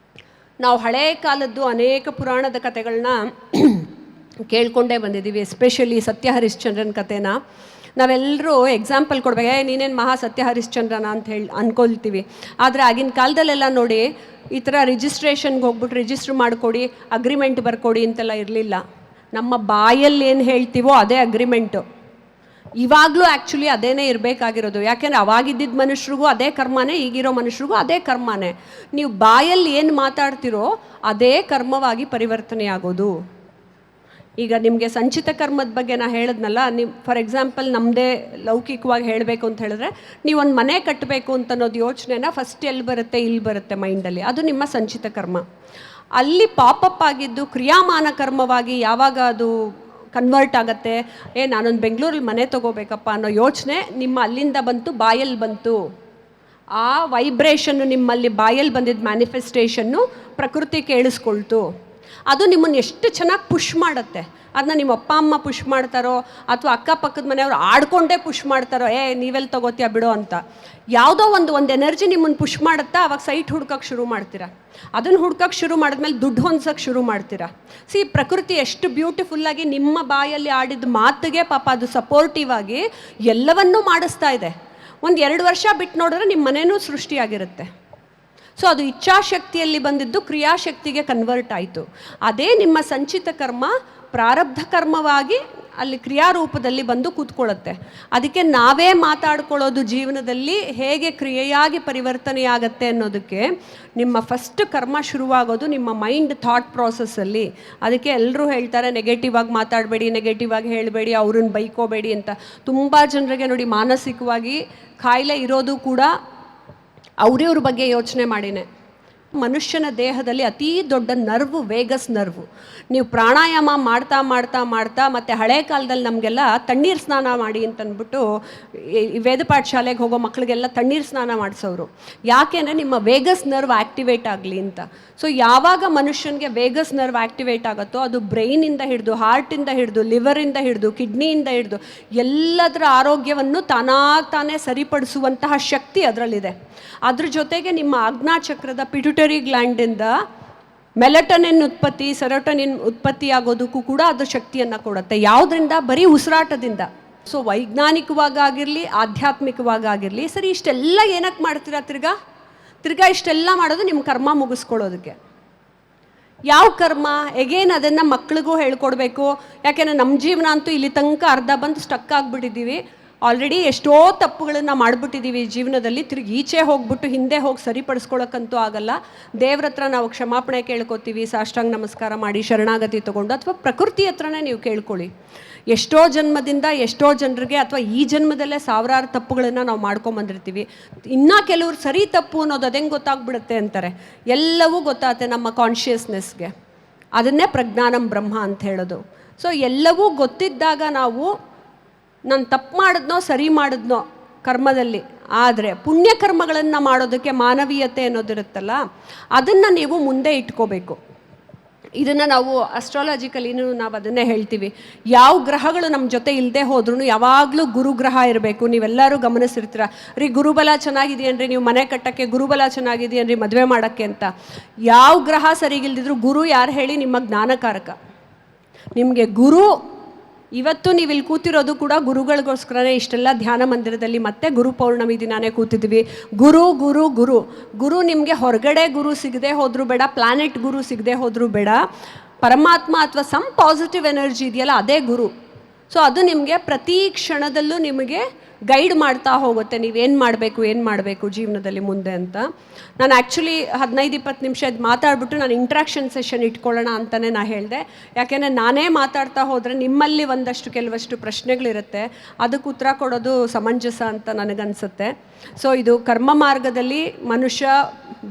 ನಾವು ಹಳೇ ಕಾಲದ್ದು ಅನೇಕ ಪುರಾಣದ ಕಥೆಗಳನ್ನ ಕೇಳ್ಕೊಂಡೇ ಬಂದಿದ್ದೀವಿ. ಎಸ್ಪೆಷಲಿ ಸತ್ಯ ಹರಿಶ್ಚಂದ್ರನ ಕಥೆನ ನಾವೆಲ್ಲರೂ ಎಕ್ಸಾಂಪಲ್ ಕೊಡ್ಬೇಕು. ನೀನೇನು ಮಹಾ ಸತ್ಯ ಹರಿಶ್ಚಂದ್ರನ ಅಂತ ಹೇಳಿ ಅಂದ್ಕೊಳ್ತೀವಿ. ಆದರೆ ಆಗಿನ ಕಾಲದಲ್ಲೆಲ್ಲ ನೋಡಿ, ಈ ಥರ ರಿಜಿಸ್ಟ್ರೇಷನ್ಗೆ ಹೋಗ್ಬಿಟ್ಟು ರಿಜಿಸ್ಟ್ರ್ ಮಾಡಿಕೊಡಿ, ಅಗ್ರಿಮೆಂಟ್ ಬರ್ಕೊಡಿ ಅಂತೆಲ್ಲ ಇರಲಿಲ್ಲ. ನಮ್ಮ ಬಾಯಲ್ಲಿ ಏನು ಹೇಳ್ತೀವೋ ಅದೇ ಅಗ್ರಿಮೆಂಟು. ಇವಾಗಲೂ ಆ್ಯಕ್ಚುಲಿ ಅದೇನೇ ಇರಬೇಕಾಗಿರೋದು. ಯಾಕೆಂದರೆ ಅವಾಗಿದ್ದಿದ್ದ ಮನುಷ್ಯರಿಗೂ ಅದೇ ಕರ್ಮನೇ, ಈಗಿರೋ ಮನುಷ್ಯರಿಗೂ ಅದೇ ಕರ್ಮನೇ. ನೀವು ಬಾಯಲ್ಲಿ ಏನು ಮಾತಾಡ್ತಿರೋ ಅದೇ ಕರ್ಮವಾಗಿ ಪರಿವರ್ತನೆಯಾಗೋದು. ಈಗ ನಿಮಗೆ ಸಂಚಿತ ಕರ್ಮದ ಬಗ್ಗೆ ನಾನು ಹೇಳಿದ್ನಲ್ಲ, ನೀವು ಫಾರ್ ಎಕ್ಸಾಂಪಲ್ ನಮ್ಮದೇ ಲೌಕಿಕವಾಗಿ ಹೇಳಬೇಕು ಅಂತ ಹೇಳಿದ್ರೆ, ನೀವೊಂದು ಮನೆ ಕಟ್ಟಬೇಕು ಅಂತ ಅನ್ನೋದು ಯೋಚನೆನ ಫಸ್ಟ್ ಎಲ್ಲಿ ಬರುತ್ತೆ, ಇಲ್ಲಿ ಬರುತ್ತೆ ಮೈಂಡಲ್ಲಿ, ಅದು ನಿಮ್ಮ ಸಂಚಿತ ಕರ್ಮ. ಅಲ್ಲಿ ಪಾಪಪ್ ಆಗಿದ್ದು ಕ್ರಿಯಾಮಾನ ಕರ್ಮವಾಗಿ ಯಾವಾಗ ಅದು ಕನ್ವರ್ಟ್ ಆಗುತ್ತೆ, ನಾನೊಂದು ಬೆಂಗಳೂರಲ್ಲಿ ಮನೆ ತೊಗೋಬೇಕಪ್ಪ ಅನ್ನೋ ಯೋಚನೆ ನಿಮ್ಮ ಅಲ್ಲಿಂದ ಬಂತು, ಬಾಯಲ್ಲಿ ಬಂತು. ಆ ವೈಬ್ರೇಷನ್ನು ನಿಮ್ಮಲ್ಲಿ ಬಾಯಲ್ಲಿ ಬಂದಿದ್ದ ಮ್ಯಾನಿಫೆಸ್ಟೇಷನ್ನು ಪ್ರಕೃತಿ ಕೇಳಿಸ್ಕೊಳ್ತು. ಅದು ನಿಮ್ಮನ್ನು ಎಷ್ಟು ಚೆನ್ನಾಗಿ ಪುಷ್ ಮಾಡುತ್ತೆ. ಅದನ್ನ ನಿಮ್ಮ ಅಪ್ಪ ಅಮ್ಮ ಪುಷ್ ಮಾಡ್ತಾರೋ ಅಥವಾ ಅಕ್ಕಪಕ್ಕದ ಮನೆಯವರು ಆಡ್ಕೊಂಡೇ ಪುಷ್ ಮಾಡ್ತಾರೋ, ನೀವೆಲ್ಲಿ ತೊಗೋತೀಯ ಬಿಡೋ ಅಂತ. ಯಾವುದೋ ಒಂದು ಎನರ್ಜಿ ನಿಮ್ಮನ್ನು ಪುಷ್ ಮಾಡುತ್ತಾ, ಅವಾಗ ಸೈಟ್ ಹುಡ್ಕೋಕ್ಕೆ ಶುರು ಮಾಡ್ತೀರಾ. ಅದನ್ನು ಹುಡ್ಕೋಕ್ಕೆ ಶುರು ಮಾಡಿದ್ಮೇಲೆ ದುಡ್ಡು ಹೊಂದ್ಸೋಕ್ಕೆ ಶುರು ಮಾಡ್ತೀರಾ. ಪ್ರಕೃತಿ ಎಷ್ಟು ಬ್ಯೂಟಿಫುಲ್ಲಾಗಿ ನಿಮ್ಮ ಬಾಯಲ್ಲಿ ಆಡಿದ ಮಾತಿಗೆ ಪಾಪ ಅದು ಸಪೋರ್ಟಿವ್ ಆಗಿ ಎಲ್ಲವನ್ನೂ ಮಾಡಿಸ್ತಾ ಇದೆ. 1-2 ವರ್ಷ ಬಿಟ್ಟು ನೋಡಿದ್ರೆ ನಿಮ್ಮ ಮನೇನೂ ಸೃಷ್ಟಿಯಾಗಿರುತ್ತೆ. ಸೊ ಅದು ಇಚ್ಛಾಶಕ್ತಿಯಲ್ಲಿ ಬಂದಿದ್ದು ಕ್ರಿಯಾಶಕ್ತಿಗೆ ಕನ್ವರ್ಟ್ ಆಯಿತು. ಅದೇ ನಿಮ್ಮ ಸಂಚಿತ ಕರ್ಮ ಪ್ರಾರಬ್ಧ ಕರ್ಮವಾಗಿ ಅಲ್ಲಿ ಕ್ರಿಯಾರೂಪದಲ್ಲಿ ಬಂದು ಕೂತ್ಕೊಳ್ಳುತ್ತೆ. ಅದಕ್ಕೆ ನಾವೇ ಮಾತಾಡ್ಕೊಳ್ಳೋದು ಜೀವನದಲ್ಲಿ ಹೇಗೆ ಕ್ರಿಯೆಯಾಗಿ ಪರಿವರ್ತನೆಯಾಗತ್ತೆ ಅನ್ನೋದಕ್ಕೆ ನಿಮ್ಮ ಫಸ್ಟ್ ಕರ್ಮ ಶುರುವಾಗೋದು ನಿಮ್ಮ ಮೈಂಡ್ ಥಾಟ್ ಪ್ರಾಸೆಸ್ಸಲ್ಲಿ. ಅದಕ್ಕೆ ಎಲ್ಲರೂ ಹೇಳ್ತಾರೆ ನೆಗೆಟಿವ್ ಆಗಿ ಮಾತಾಡಬೇಡಿ, ನೆಗೆಟಿವ್ ಆಗಿ ಹೇಳಬೇಡಿ, ಅವ್ರನ್ನ ಬೈಕೋಬೇಡಿ ಅಂತ. ತುಂಬ ಜನರಿಗೆ ನೋಡಿ ಮಾನಸಿಕವಾಗಿ ಕಾಯಿಲೆ ಇರೋದು ಕೂಡ ಅವ್ರಿವ್ರ ಬಗ್ಗೆ ಯೋಚನೆ ಮಾಡಿನೇ. ಮನುಷ್ಯನ ದೇಹದಲ್ಲಿ ಅತೀ ದೊಡ್ಡ ನರ್ವು ವೇಗಸ್ ನರ್ವು. ನೀವು ಪ್ರಾಣಾಯಾಮ ಮಾಡ್ತಾ ಮಾಡ್ತಾ ಮಾಡ್ತಾ ಮತ್ತು ಹಳೆ ಕಾಲದಲ್ಲಿ ನಮಗೆಲ್ಲ ತಣ್ಣೀರು ಸ್ನಾನ ಮಾಡಿ ಅಂತಂದ್ಬಿಟ್ಟು ವೇದಪಾಠ ಶಾಲೆಗೆ ಹೋಗೋ ಮಕ್ಕಳಿಗೆಲ್ಲ ತಣ್ಣೀರು ಸ್ನಾನ ಮಾಡಿಸೋರು. ಯಾಕೆಂದರೆ ನಿಮ್ಮ ವೇಗಸ್ ನರ್ವ್ ಆ್ಯಕ್ಟಿವೇಟ್ ಆಗಲಿ ಅಂತ. ಸೊ ಯಾವಾಗ ಮನುಷ್ಯನಿಗೆ ವೇಗಸ್ ನರ್ವ್ ಆ್ಯಕ್ಟಿವೇಟ್ ಆಗುತ್ತೋ ಅದು ಬ್ರೈನಿಂದ ಹಿಡಿದು, ಹಾರ್ಟಿಂದ ಹಿಡಿದು, ಲಿವರಿಂದ ಹಿಡಿದು, ಕಿಡ್ನಿಯಿಂದ ಹಿಡಿದು ಎಲ್ಲದರ ಆರೋಗ್ಯವನ್ನು ತಾನೇ ಸರಿಪಡಿಸುವಂತಹ ಶಕ್ತಿ ಅದರಲ್ಲಿದೆ. ಅದ್ರ ಜೊತೆಗೆ ನಿಮ್ಮ ಆಜ್ಞಾಚಕ್ರದ ಪಿಟ್ಯುಟರಿ ಗ್ಲ್ಯಾಂಡಿಂದ ಮೆಲಟನಿನ್ ಉತ್ಪತ್ತಿ, ಸೆರೋಟನಿನ್ ಉತ್ಪತ್ತಿ ಆಗೋದಕ್ಕೂ ಕೂಡ ಅದು ಶಕ್ತಿಯನ್ನು ಕೊಡುತ್ತೆ. ಯಾವುದರಿಂದ? ಬರೀ ಉಸಿರಾಟದಿಂದ. ಸೊ ವೈಜ್ಞಾನಿಕವಾಗಿರಲಿ ಆಧ್ಯಾತ್ಮಿಕವಾಗಿರಲಿ, ಸರಿ ಇಷ್ಟೆಲ್ಲ ಏನಕ್ಕೆ ಮಾಡ್ತೀರಾ? ತಿರ್ಗಾ ಇಷ್ಟೆಲ್ಲ ಮಾಡೋದು ನಿಮ್ಮ ಕರ್ಮ ಮುಗಿಸ್ಕೊಳ್ಳೋದಕ್ಕೆ. ಯಾವ ಕರ್ಮ? ಎಗೇನ್ ಅದನ್ನು ಮಕ್ಳಿಗೂ ಹೇಳ್ಕೊಡ್ಬೇಕು. ಯಾಕೆಂದರೆ ನಮ್ಮ ಜೀವನ ಅಂತೂ ಇಲ್ಲಿ ತನಕ ಅರ್ಧ ಬಂದು ಸ್ಟಕ್ ಆಗಿಬಿಟ್ಟಿದ್ದೀವಿ. ಆಲ್ರೆಡಿ ಎಷ್ಟೋ ತಪ್ಪುಗಳನ್ನು ಮಾಡಿಬಿಟ್ಟಿದ್ದೀವಿ ಜೀವನದಲ್ಲಿ. ತಿರುಗಿ ಈಚೆ ಹೋಗ್ಬಿಟ್ಟು ಹಿಂದೆ ಹೋಗಿ ಸರಿಪಡಿಸ್ಕೊಳ್ಳೋಕ್ಕಂತೂ ಆಗಲ್ಲ. ದೇವ್ರ ಹತ್ರ ನಾವು ಕ್ಷಮಾಪಣೆ ಕೇಳ್ಕೊತೀವಿ, ಸಾಷ್ಟಾಂಗ ನಮಸ್ಕಾರ ಮಾಡಿ ಶರಣಾಗತಿ ತೊಗೊಂಡು, ಅಥವಾ ಪ್ರಕೃತಿ ಹತ್ರನೇ ನೀವು ಕೇಳ್ಕೊಳ್ಳಿ. ಎಷ್ಟೋ ಜನ್ಮದಿಂದ ಎಷ್ಟೋ ಜನರಿಗೆ ಅಥವಾ ಈ ಜನ್ಮದಲ್ಲೇ ಸಾವಿರಾರು ತಪ್ಪುಗಳನ್ನು ನಾವು ಮಾಡ್ಕೊಂಬಂದಿರ್ತೀವಿ. ಇನ್ನೂ ಕೆಲವ್ರು ಸರಿ ತಪ್ಪು ಅನ್ನೋದು ಅದೆಂಗೆ ಗೊತ್ತಾಗ್ಬಿಡುತ್ತೆ ಅಂತಾರೆ. ಎಲ್ಲವೂ ಗೊತ್ತಾಗುತ್ತೆ ನಮ್ಮ ಕಾನ್ಷಿಯಸ್ನೆಸ್ಗೆ. ಅದನ್ನೇ ಪ್ರಜ್ಞಾನಂ ಬ್ರಹ್ಮ ಅಂತ ಹೇಳೋದು. ಸೊ ಎಲ್ಲವೂ ಗೊತ್ತಿದ್ದಾಗ ನಾವು ನಾನು ತಪ್ಪು ಮಾಡಿದ್ನೋ ಸರಿ ಮಾಡಿದ್ನೋ ಕರ್ಮದಲ್ಲಿ, ಆದರೆ ಪುಣ್ಯಕರ್ಮಗಳನ್ನು ಮಾಡೋದಕ್ಕೆ ಮಾನವೀಯತೆ ಅನ್ನೋದಿರುತ್ತಲ್ಲ, ಅದನ್ನು ನೀವು ಮುಂದೆ ಇಟ್ಕೋಬೇಕು. ಇದನ್ನು ನಾವು ಅಸ್ಟ್ರಾಲಜಿಕಲಿನೂ ನಾವು ಅದನ್ನೇ ಹೇಳ್ತೀವಿ. ಯಾವ ಗ್ರಹಗಳು ನಮ್ಮ ಜೊತೆ ಇಲ್ಲದೆ ಹೋದ್ರೂ ಯಾವಾಗಲೂ ಗುರುಗ್ರಹ ಇರಬೇಕು. ನೀವೆಲ್ಲರೂ ಗಮನಿಸಿರ್ತೀರ, ರೀ ಗುರುಬಲ ಚೆನ್ನಾಗಿದೆಯನ್ರಿ ನೀವು ಮನೆ ಕಟ್ಟೋಕ್ಕೆ, ಗುರುಬಲ ಚೆನ್ನಾಗಿದೆಯನ್ರಿ ಮದುವೆ ಮಾಡೋಕ್ಕೆ ಅಂತ. ಯಾವ ಗ್ರಹ ಸರಿಗಿಲ್ದಿದ್ರು ಗುರು ಯಾರು ಹೇಳಿ? ನಿಮ್ಮ ಜ್ಞಾನಕಾರಕ. ನಿಮಗೆ ಗುರು ಇವತ್ತು ನೀವು ಇಲ್ಲಿ ಕೂತಿರೋದು ಕೂಡ ಗುರುಗಳಿಗೋಸ್ಕರನೇ. ಇಷ್ಟೆಲ್ಲ ಧ್ಯಾನ ಮಂದಿರದಲ್ಲಿ ಮತ್ತೆ ಗುರು ಪೌರ್ಣಮಿ ದಿನಾನೇ ಕೂತಿದ್ವಿ. ಗುರು ಗುರು ಗುರು ಗುರು ನಿಮಗೆ ಹೊರಗಡೆ ಗುರು ಸಿಗದೆ ಹೋದರೂ ಬೇಡ, ಪ್ಲಾನೆಟ್ ಗುರು ಸಿಗದೆ ಹೋದರೂ ಬೇಡ, ಪರಮಾತ್ಮ ಅಥವಾ ಸಮ್ ಪಾಸಿಟಿವ್ ಎನರ್ಜಿ ಇದೆಯಲ್ಲ ಅದೇ ಗುರು. ಸೊ ಅದು ನಿಮಗೆ ಪ್ರತಿ ಕ್ಷಣದಲ್ಲೂ ನಿಮಗೆ ಗೈಡ್ ಮಾಡ್ತಾ ಹೋಗುತ್ತೆ, ನೀವೇನು ಮಾಡಬೇಕು ಜೀವನದಲ್ಲಿ ಮುಂದೆ ಅಂತ. ನಾನು ಆ್ಯಕ್ಚುಲಿ 15-20 ನಿಮಿಷ ಮಾತಾಡ್ಬಿಟ್ಟು ನಾನು ಇಂಟ್ರಾಕ್ಷನ್ ಸೆಷನ್ ಇಟ್ಕೊಳ್ಳೋಣ ಅಂತಲೇ ನಾನು ಹೇಳಿದೆ. ಯಾಕೆಂದರೆ ನಾನೇ ಮಾತಾಡ್ತಾ ಹೋದರೆ ನಿಮ್ಮಲ್ಲಿ ಕೆಲವಷ್ಟು ಪ್ರಶ್ನೆಗಳಿರುತ್ತೆ, ಅದಕ್ಕೆ ಉತ್ತರ ಕೊಡೋದು ಸಮಂಜಸ ಅಂತ ನನಗನ್ಸುತ್ತೆ. ಸೊ ಇದು ಕರ್ಮ ಮಾರ್ಗದಲ್ಲಿ ಮನುಷ್ಯ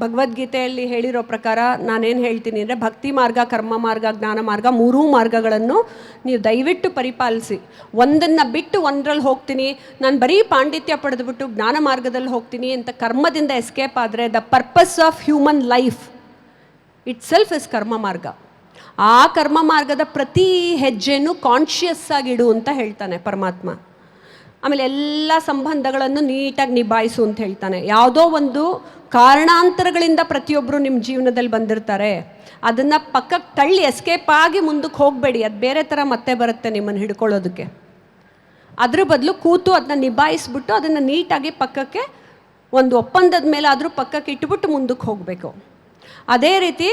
ಭಗವದ್ಗೀತೆಯಲ್ಲಿ ಹೇಳಿರೋ ಪ್ರಕಾರ ನಾನೇನು ಹೇಳ್ತೀನಿ ಅಂದರೆ, ಭಕ್ತಿ ಮಾರ್ಗ, ಕರ್ಮ ಮಾರ್ಗ, ಜ್ಞಾನ ಮಾರ್ಗ, ಮೂರೂ ಮಾರ್ಗಗಳನ್ನು ನೀವು ದಯವಿಟ್ಟು ಪರಿಪಾಲಿಸಿ. ಒಂದನ್ನು ಬಿಟ್ಟು ಒಂದರಲ್ಲಿ ಹೋಗ್ತೀನಿ, ನಾನು ಬರೀ ಪಾಂಡಿತ್ಯ ಪಡೆದುಬಿಟ್ಟು ಜ್ಞಾನ ಮಾರ್ಗದಲ್ಲಿ ಹೋಗ್ತೀನಿ ಅಂತ ಕರ್ಮದಿಂದ ಎಸ್ಕೇಪ್ ಆದರೆ, the purpose of human life it self is ಕರ್ಮ ಮಾರ್ಗ. ಆ ಕರ್ಮ ಮಾರ್ಗದ ಪ್ರತಿ ಹೆಜ್ಜೆನೂ ಕಾನ್ಷಿಯಸ್ ಆಗಿಡು ಅಂತ ಹೇಳ್ತಾನೆ ಪರಮಾತ್ಮ. ಆಮೇಲೆ ಎಲ್ಲ ಸಂಬಂಧಗಳನ್ನು ನೀಟಾಗಿ ನಿಭಾಯಿಸು ಅಂತ ಹೇಳ್ತಾನೆ. ಯಾವುದೋ ಒಂದು ಕಾರಣಾಂತರಗಳಿಂದ ಪ್ರತಿಯೊಬ್ಬರು ನಿಮ್ಮ ಜೀವನದಲ್ಲಿ ಬಂದಿರ್ತಾರೆ, ಅದನ್ನು ಪಕ್ಕಕ್ಕೆ ತಳ್ಳಿ ಎಸ್ಕೇಪ್ ಆಗಿ ಮುಂದಕ್ಕೆ ಹೋಗಬೇಡಿ. ಅದು ಬೇರೆ ಥರ ಮತ್ತೆ ಬರುತ್ತೆ ನಿಮ್ಮನ್ನು ಹಿಡ್ಕೊಳ್ಳೋದಕ್ಕೆ. ಅದ್ರ ಬದಲು ಕೂತು ಅದನ್ನ ನಿಭಾಯಿಸ್ಬಿಟ್ಟು ಅದನ್ನು ನೀಟಾಗಿ ಪಕ್ಕಕ್ಕೆ ಒಂದು ಒಪ್ಪಂದದ ಮೇಲೆ ಆದರೂ ಪಕ್ಕಕ್ಕೆ ಇಟ್ಬಿಟ್ಟು ಮುಂದಕ್ಕೆ ಹೋಗಬೇಕು. ಅದೇ ರೀತಿ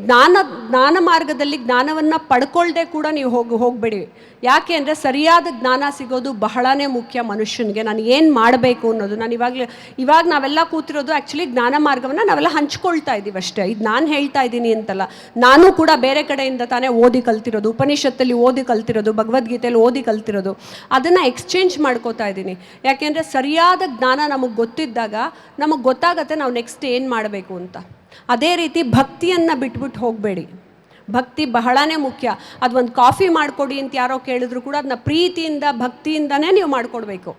ಜ್ಞಾನ ಮಾರ್ಗದಲ್ಲಿ ಜ್ಞಾನವನ್ನು ಪಡ್ಕೊಳ್ಳದೆ ಕೂಡ ನೀವು ಹೋಗಬೇಡಿ. ಯಾಕೆ ಅಂದರೆ ಸರಿಯಾದ ಜ್ಞಾನ ಸಿಗೋದು ಬಹಳನೇ ಮುಖ್ಯ ಮನುಷ್ಯನಿಗೆ. ನಾನು ಏನು ಮಾಡಬೇಕು ಅನ್ನೋದು. ನಾನು ಇವಾಗ ನಾವೆಲ್ಲ ಕೂತಿರೋದು ಆ್ಯಕ್ಚುಲಿ ಜ್ಞಾನ ಮಾರ್ಗವನ್ನು ನಾವೆಲ್ಲ ಹಂಚ್ಕೊಳ್ತಾ ಇದ್ದೀವಿ ಅಷ್ಟೇ. ಇದು ನಾನು ಹೇಳ್ತಾ ಇದ್ದೀನಿ ಅಂತಲ್ಲ, ನಾನು ಕೂಡ ಬೇರೆ ಕಡೆಯಿಂದ ತಾನೇ ಓದಿ ಕಲ್ತಿರೋದು, ಉಪನಿಷತ್ತಲ್ಲಿ ಓದಿ ಕಲ್ತಿರೋದು, ಭಗವದ್ಗೀತೆಯಲ್ಲಿ ಓದಿ ಕಲ್ತಿರೋದು, ಅದನ್ನು ಎಕ್ಸ್ಚೇಂಜ್ ಮಾಡ್ಕೋತಾ ಇದ್ದೀನಿ. ಯಾಕೆಂದರೆ ಸರಿಯಾದ ಜ್ಞಾನ ನಮಗೆ ಗೊತ್ತಿದ್ದಾಗ ನಮಗೆ ಗೊತ್ತಾಗತ್ತೆ ನಾವು ನೆಕ್ಸ್ಟ್ ಏನು ಮಾಡಬೇಕು ಅಂತ. ಅದೇ ರೀತಿ ಭಕ್ತಿಯನ್ನು ಬಿಟ್ಬಿಟ್ಟು ಹೋಗಬೇಡಿ. ಭಕ್ತಿ ಬಹಳನೇ ಮುಖ್ಯ. ಅದು ಒಂದು ಕಾಫಿ ಮಾಡಿಕೊಡಿ ಅಂತ ಯಾರೋ ಕೇಳಿದ್ರು ಕೂಡ ಅದನ್ನ ಪ್ರೀತಿಯಿಂದ ಭಕ್ತಿಯಿಂದನೇ ನೀವು ಮಾಡಿಕೊಡ್ಬೇಕು.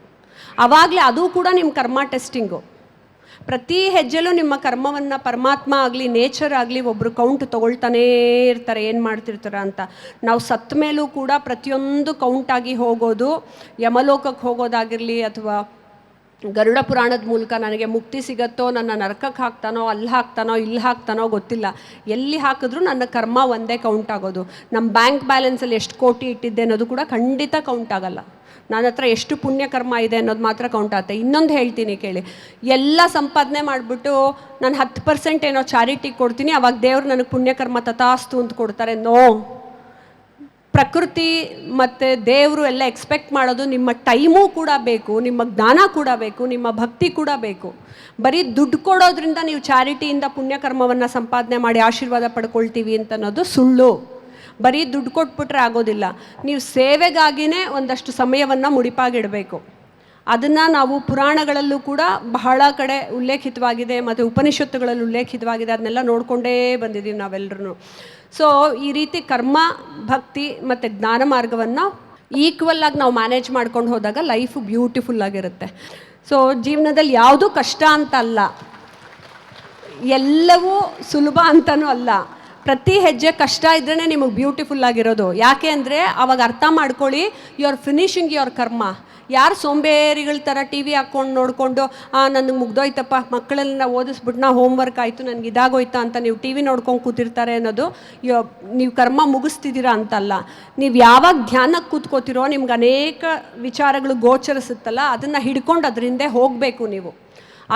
ಆವಾಗಲೇ ಅದು ಕೂಡ ನಿಮ್ಮ ಕರ್ಮ ಟೆಸ್ಟಿಂಗು. ಪ್ರತಿ ಹೆಜ್ಜೆಲೂ ನಿಮ್ಮ ಕರ್ಮವನ್ನು ಪರಮಾತ್ಮ ಆಗಲಿ ನೇಚರ್ ಆಗಲಿ ಒಬ್ಬರು ಕೌಂಟ್ ತೊಗೊಳ್ತಾನೇ ಇರ್ತಾರೆ, ಏನು ಮಾಡ್ತಿರ್ತಾರೆ ಅಂತ. ನಾವು ಸತ್ತ ಮೇಲೂ ಕೂಡ ಪ್ರತಿಯೊಂದು ಕೌಂಟಾಗಿ ಹೋಗೋದು, ಯಮಲೋಕಕ್ಕೆ ಹೋಗೋದಾಗಿರಲಿ ಅಥವಾ ಗರುಡ ಪುರಾಣದ ಮೂಲಕ ನನಗೆ ಮುಕ್ತಿ ಸಿಗತ್ತೋ, ನನ್ನ ನರಕಕ್ಕೆ ಹಾಕ್ತಾನೋ, ಅಲ್ಲಿ ಹಾಕ್ತಾನೋ, ಇಲ್ಲಿ ಹಾಕ್ತಾನೋ ಗೊತ್ತಿಲ್ಲ, ಎಲ್ಲಿ ಹಾಕಿದ್ರೂ ನನ್ನ ಕರ್ಮ ಒಂದೇ ಕೌಂಟ್ ಆಗೋದು. ನಮ್ಮ ಬ್ಯಾಂಕ್ ಬ್ಯಾಲೆನ್ಸಲ್ಲಿ ಎಷ್ಟು ಕೋಟಿ ಇಟ್ಟಿದ್ದೆ ಅನ್ನೋದು ಕೂಡ ಖಂಡಿತ ಕೌಂಟ್ ಆಗಲ್ಲ. ನನ್ನ ಹತ್ರ ಎಷ್ಟು ಪುಣ್ಯಕರ್ಮ ಇದೆ ಅನ್ನೋದು ಮಾತ್ರ ಕೌಂಟ್ ಆಗುತ್ತೆ. ಇನ್ನೊಂದು ಹೇಳ್ತೀನಿ ಕೇಳಿ, ಎಲ್ಲ ಸಂಪಾದನೆ ಮಾಡಿಬಿಟ್ಟು ನಾನು 10% ಏನೋ ಚಾರಿಟಿಗೆ ಕೊಡ್ತೀನಿ, ಅವಾಗ ದೇವ್ರು ನನಗೆ ಪುಣ್ಯಕರ್ಮ ತಥಾಸ್ತು ಅಂತ ಕೊಡ್ತಾರೆ. ನೋ, ಪ್ರಕೃತಿ ಮತ್ತು ದೇವರು ಎಲ್ಲ ಎಕ್ಸ್ಪೆಕ್ಟ್ ಮಾಡೋದು ನಿಮ್ಮ ಟೈಮೂ ಕೂಡ ಬೇಕು, ನಿಮ್ಮ ಜ್ಞಾನ ಕೂಡ ಬೇಕು, ನಿಮ್ಮ ಭಕ್ತಿ ಕೂಡ ಬೇಕು. ಬರೀ ದುಡ್ಡು ಕೊಡೋದ್ರಿಂದ ನೀವು ಚಾರಿಟಿಯಿಂದ ಪುಣ್ಯಕರ್ಮವನ್ನು ಸಂಪಾದನೆ ಮಾಡಿ ಆಶೀರ್ವಾದ ಪಡ್ಕೊಳ್ತೀವಿ ಅಂತ ಅನ್ನೋದು ಸುಳ್ಳು. ಬರೀ ದುಡ್ಡು ಕೊಟ್ಬಿಟ್ರೆ ಆಗೋದಿಲ್ಲ. ನೀವು ಸೇವೆಗಾಗಿಯೇ ಒಂದಷ್ಟು ಸಮಯವನ್ನು ಮುಡಿಪಾಗಿಡಬೇಕು. ಅದನ್ನು ನಾವು ಪುರಾಣಗಳಲ್ಲೂ ಕೂಡ ಬಹಳ ಕಡೆ ಉಲ್ಲೇಖಿತವಾಗಿದೆ ಮತ್ತು ಉಪನಿಷತ್ತುಗಳಲ್ಲಿ ಉಲ್ಲೇಖಿತವಾಗಿದೆ. ಅದನ್ನೆಲ್ಲ ನೋಡಿಕೊಂಡೇ ಬಂದಿದ್ದೀವಿ ನಾವೆಲ್ಲರೂ. ಸೊ ಈ ರೀತಿ ಕರ್ಮ, ಭಕ್ತಿ ಮತ್ತು ಜ್ಞಾನ ಮಾರ್ಗವನ್ನು ಈಕ್ವಲ್ಲಾಗಿ ನಾವು ಮ್ಯಾನೇಜ್ ಮಾಡ್ಕೊಂಡು ಹೋದಾಗ ಲೈಫು ಬ್ಯೂಟಿಫುಲ್ಲಾಗಿರುತ್ತೆ. ಸೊ ಜೀವನದಲ್ಲಿ ಯಾವುದೂ ಕಷ್ಟ ಅಂತ ಅಲ್ಲ, ಎಲ್ಲವೂ ಸುಲಭ ಅಂತಲೂ ಅಲ್ಲ. ಪ್ರತಿ ಹೆಜ್ಜೆ ಕಷ್ಟ ಇದ್ರೇ ನಿಮಗೆ ಬ್ಯೂಟಿಫುಲ್ ಆಗಿರೋದು. ಯಾಕೆ ಅಂದರೆ ಅವಾಗ ಅರ್ಥ ಮಾಡ್ಕೊಳ್ಳಿ, ಯು ಆರ್ ಫಿನಿಶಿಂಗ್ ಯುವರ್ ಕರ್ಮ. ಯಾರು ಸೋಂಬೇರಿಗಳ ಥರ ಟಿ ವಿ ಹಾಕ್ಕೊಂಡು ನೋಡಿಕೊಂಡು ನನಗೆ ಮುಗ್ದೋಯ್ತಪ್ಪ, ಮಕ್ಕಳನ್ನ ಓದಿಸ್ಬಿಟ್ಟು ಹೋಮ್ವರ್ಕ್ ಆಯಿತು, ನನಗೆ ಇದಾಗೋಯ್ತಾ ಅಂತ ನೀವು ಟಿ ವಿ ನೋಡ್ಕೊಂಡು ಕೂತಿರ್ತಾರೆ ಅನ್ನೋದು ನೀವು ಕರ್ಮ ಮುಗಿಸ್ತಿದ್ದೀರಾ ಅಂತಲ್ಲ. ನೀವು ಯಾವಾಗ ಧ್ಯಾನಕ್ಕೆ ಕೂತ್ಕೋತಿರೋ ನಿಮ್ಗೆ ಅನೇಕ ವಿಚಾರಗಳು ಗೋಚರಿಸುತ್ತಲ್ಲ, ಅದನ್ನು ಹಿಡ್ಕೊಂಡು ಅದರಿಂದ ಹೋಗಬೇಕು ನೀವು.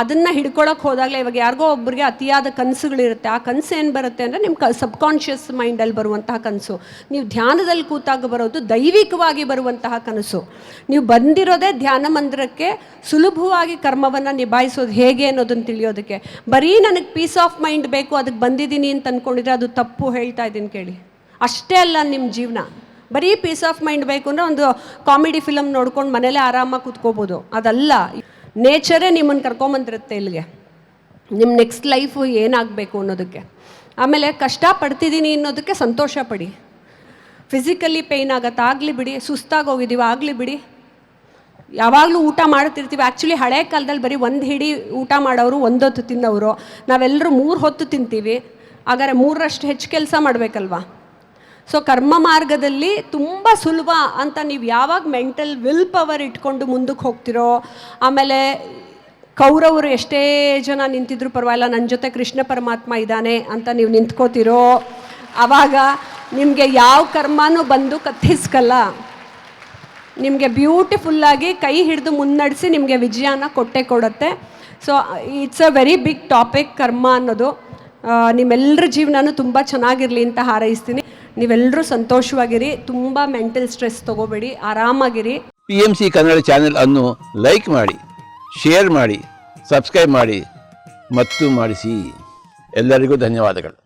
ಅದನ್ನು ಹಿಡ್ಕೊಳಕ್ಕೆ ಹೋದಾಗಲೇ, ಇವಾಗ ಯಾರಿಗೋ ಒಬ್ಬರಿಗೆ ಅತಿಯಾದ ಕನಸುಗಳಿರುತ್ತೆ, ಆ ಕನಸು ಏನು ಬರುತ್ತೆ ಅಂದರೆ ನಿಮ್ಮ ಸಬ್ಕಾನ್ಷಿಯಸ್ ಮೈಂಡಲ್ಲಿ ಬರುವಂತಹ ಕನಸು. ನೀವು ಧ್ಯಾನದಲ್ಲಿ ಕೂತಾಗ ಬರೋದು ದೈವಿಕವಾಗಿ ಬರುವಂತಹ ಕನಸು. ನೀವು ಬಂದಿರೋದೇ ಧ್ಯಾನ ಮಂದಿರಕ್ಕೆ ಸುಲಭವಾಗಿ ಕರ್ಮವನ್ನು ನಿಭಾಯಿಸೋದು ಹೇಗೆ ಅನ್ನೋದನ್ನು ತಿಳಿಯೋದಕ್ಕೆ. ಬರೀ ನನಗೆ ಪೀಸ್ ಆಫ್ ಮೈಂಡ್ ಬೇಕು, ಅದಕ್ಕೆ ಬಂದಿದ್ದೀನಿ ಅಂತ ಅಂದ್ಕೊಂಡಿದ್ರೆ ಅದು ತಪ್ಪು. ಹೇಳ್ತಾ ಇದ್ದೀನಿ ಕೇಳಿ. ಅಷ್ಟೇ ಅಲ್ಲ ನಿಮ್ಮ ಜೀವನ. ಬರೀ ಪೀಸ್ ಆಫ್ ಮೈಂಡ್ ಬೇಕು ಅಂದರೆ ಒಂದು ಕಾಮಿಡಿ ಫಿಲಮ್ ನೋಡ್ಕೊಂಡು ಮನೇಲೇ ಆರಾಮಾಗಿ ಕೂತ್ಕೋಬೋದು, ಅದಲ್ಲ. ನೇಚರೇ ನಿಮ್ಮನ್ನು ಕರ್ಕೊಂಬಂದಿರುತ್ತೆ ಇಲ್ಲಿಗೆ, ನಿಮ್ಮ ನೆಕ್ಸ್ಟ್ ಲೈಫು ಏನಾಗಬೇಕು ಅನ್ನೋದಕ್ಕೆ. ಆಮೇಲೆ ಕಷ್ಟ ಪಡ್ತಿದ್ದೀನಿ ಅನ್ನೋದಕ್ಕೆ ಸಂತೋಷ ಪಡಿ. ಫಿಸಿಕಲಿ ಪೇಯ್ನ್ ಆಗತ್ತೆ, ಆಗಲಿ ಬಿಡಿ. ಸುಸ್ತಾಗಿ ಹೋಗಿದ್ದೀವಿ, ಆಗಲಿ ಬಿಡಿ. ಯಾವಾಗಲೂ ಊಟ ಮಾಡ್ತಿರ್ತೀವಿ. ಆ್ಯಕ್ಚುಲಿ ಹಳೆ ಕಾಲದಲ್ಲಿ ಬರೀ ಒಂದು ಹಿಡಿ ಊಟ ಮಾಡೋರು, ಒಂದೊತ್ತು ತಿನ್ನೋರು. ನಾವೆಲ್ಲರೂ 3 ಹೊತ್ತು ತಿಂತೀವಿ. ಹಾಗಾದ್ರೆ 3ರಷ್ಟು ಹೆಚ್ಚು ಕೆಲಸ ಮಾಡಬೇಕಲ್ವಾ? ಸೊ ಕರ್ಮ ಮಾರ್ಗದಲ್ಲಿ ತುಂಬ ಸುಲಭ ಅಂತ ನೀವು ಯಾವಾಗ ಮೆಂಟಲ್ ವಿಲ್ ಪವರ್ ಇಟ್ಕೊಂಡು ಮುಂದಕ್ಕೆ ಹೋಗ್ತಿರೋ, ಆಮೇಲೆ ಕೌರವರು ಎಷ್ಟೇ ಜನ ನಿಂತಿದ್ರು ಪರವಾಗಿಲ್ಲ, ನನ್ನ ಜೊತೆ ಕೃಷ್ಣ ಪರಮಾತ್ಮ ಇದ್ದಾನೆ ಅಂತ ನೀವು ನಿಂತ್ಕೋತಿರೋ, ಆವಾಗ ನಿಮಗೆ ಯಾವ ಕರ್ಮನೂ ಬಂದು ಕತ್ತಿಸ್ಕಲ್ಲ. ನಿಮಗೆ ಬ್ಯೂಟಿಫುಲ್ಲಾಗಿ ಕೈ ಹಿಡಿದು ಮುನ್ನಡೆಸಿ ನಿಮಗೆ ವಿಜಯನ ಕೊಡುತ್ತೆ. So it's a very big topic ಕರ್ಮ ಅನ್ನೋದು. ನಿಮ್ಮೆಲ್ಲರ ಜೀವನನೂ ತುಂಬ ಚೆನ್ನಾಗಿರಲಿ ಅಂತ ಹಾರೈಸ್ತೀನಿ. ನೀವೆಲ್ಲರೂ ಸಂತೋಷವಾಗಿರಿ, ತುಂಬ ಮೆಂಟಲ್ ಸ್ಟ್ರೆಸ್ ತೊಗೋಬೇಡಿ, ಆರಾಮಾಗಿರಿ. PMC ಕನ್ನಡ ಚಾನೆಲ್ ಅನ್ನು ಲೈಕ್ ಮಾಡಿ, ಶೇರ್ ಮಾಡಿ, ಸಬ್ಸ್ಕ್ರೈಬ್ ಮಾಡಿ ಮತ್ತು ಮಾಡಿಸಿ. ಎಲ್ಲರಿಗೂ ಧನ್ಯವಾದಗಳು.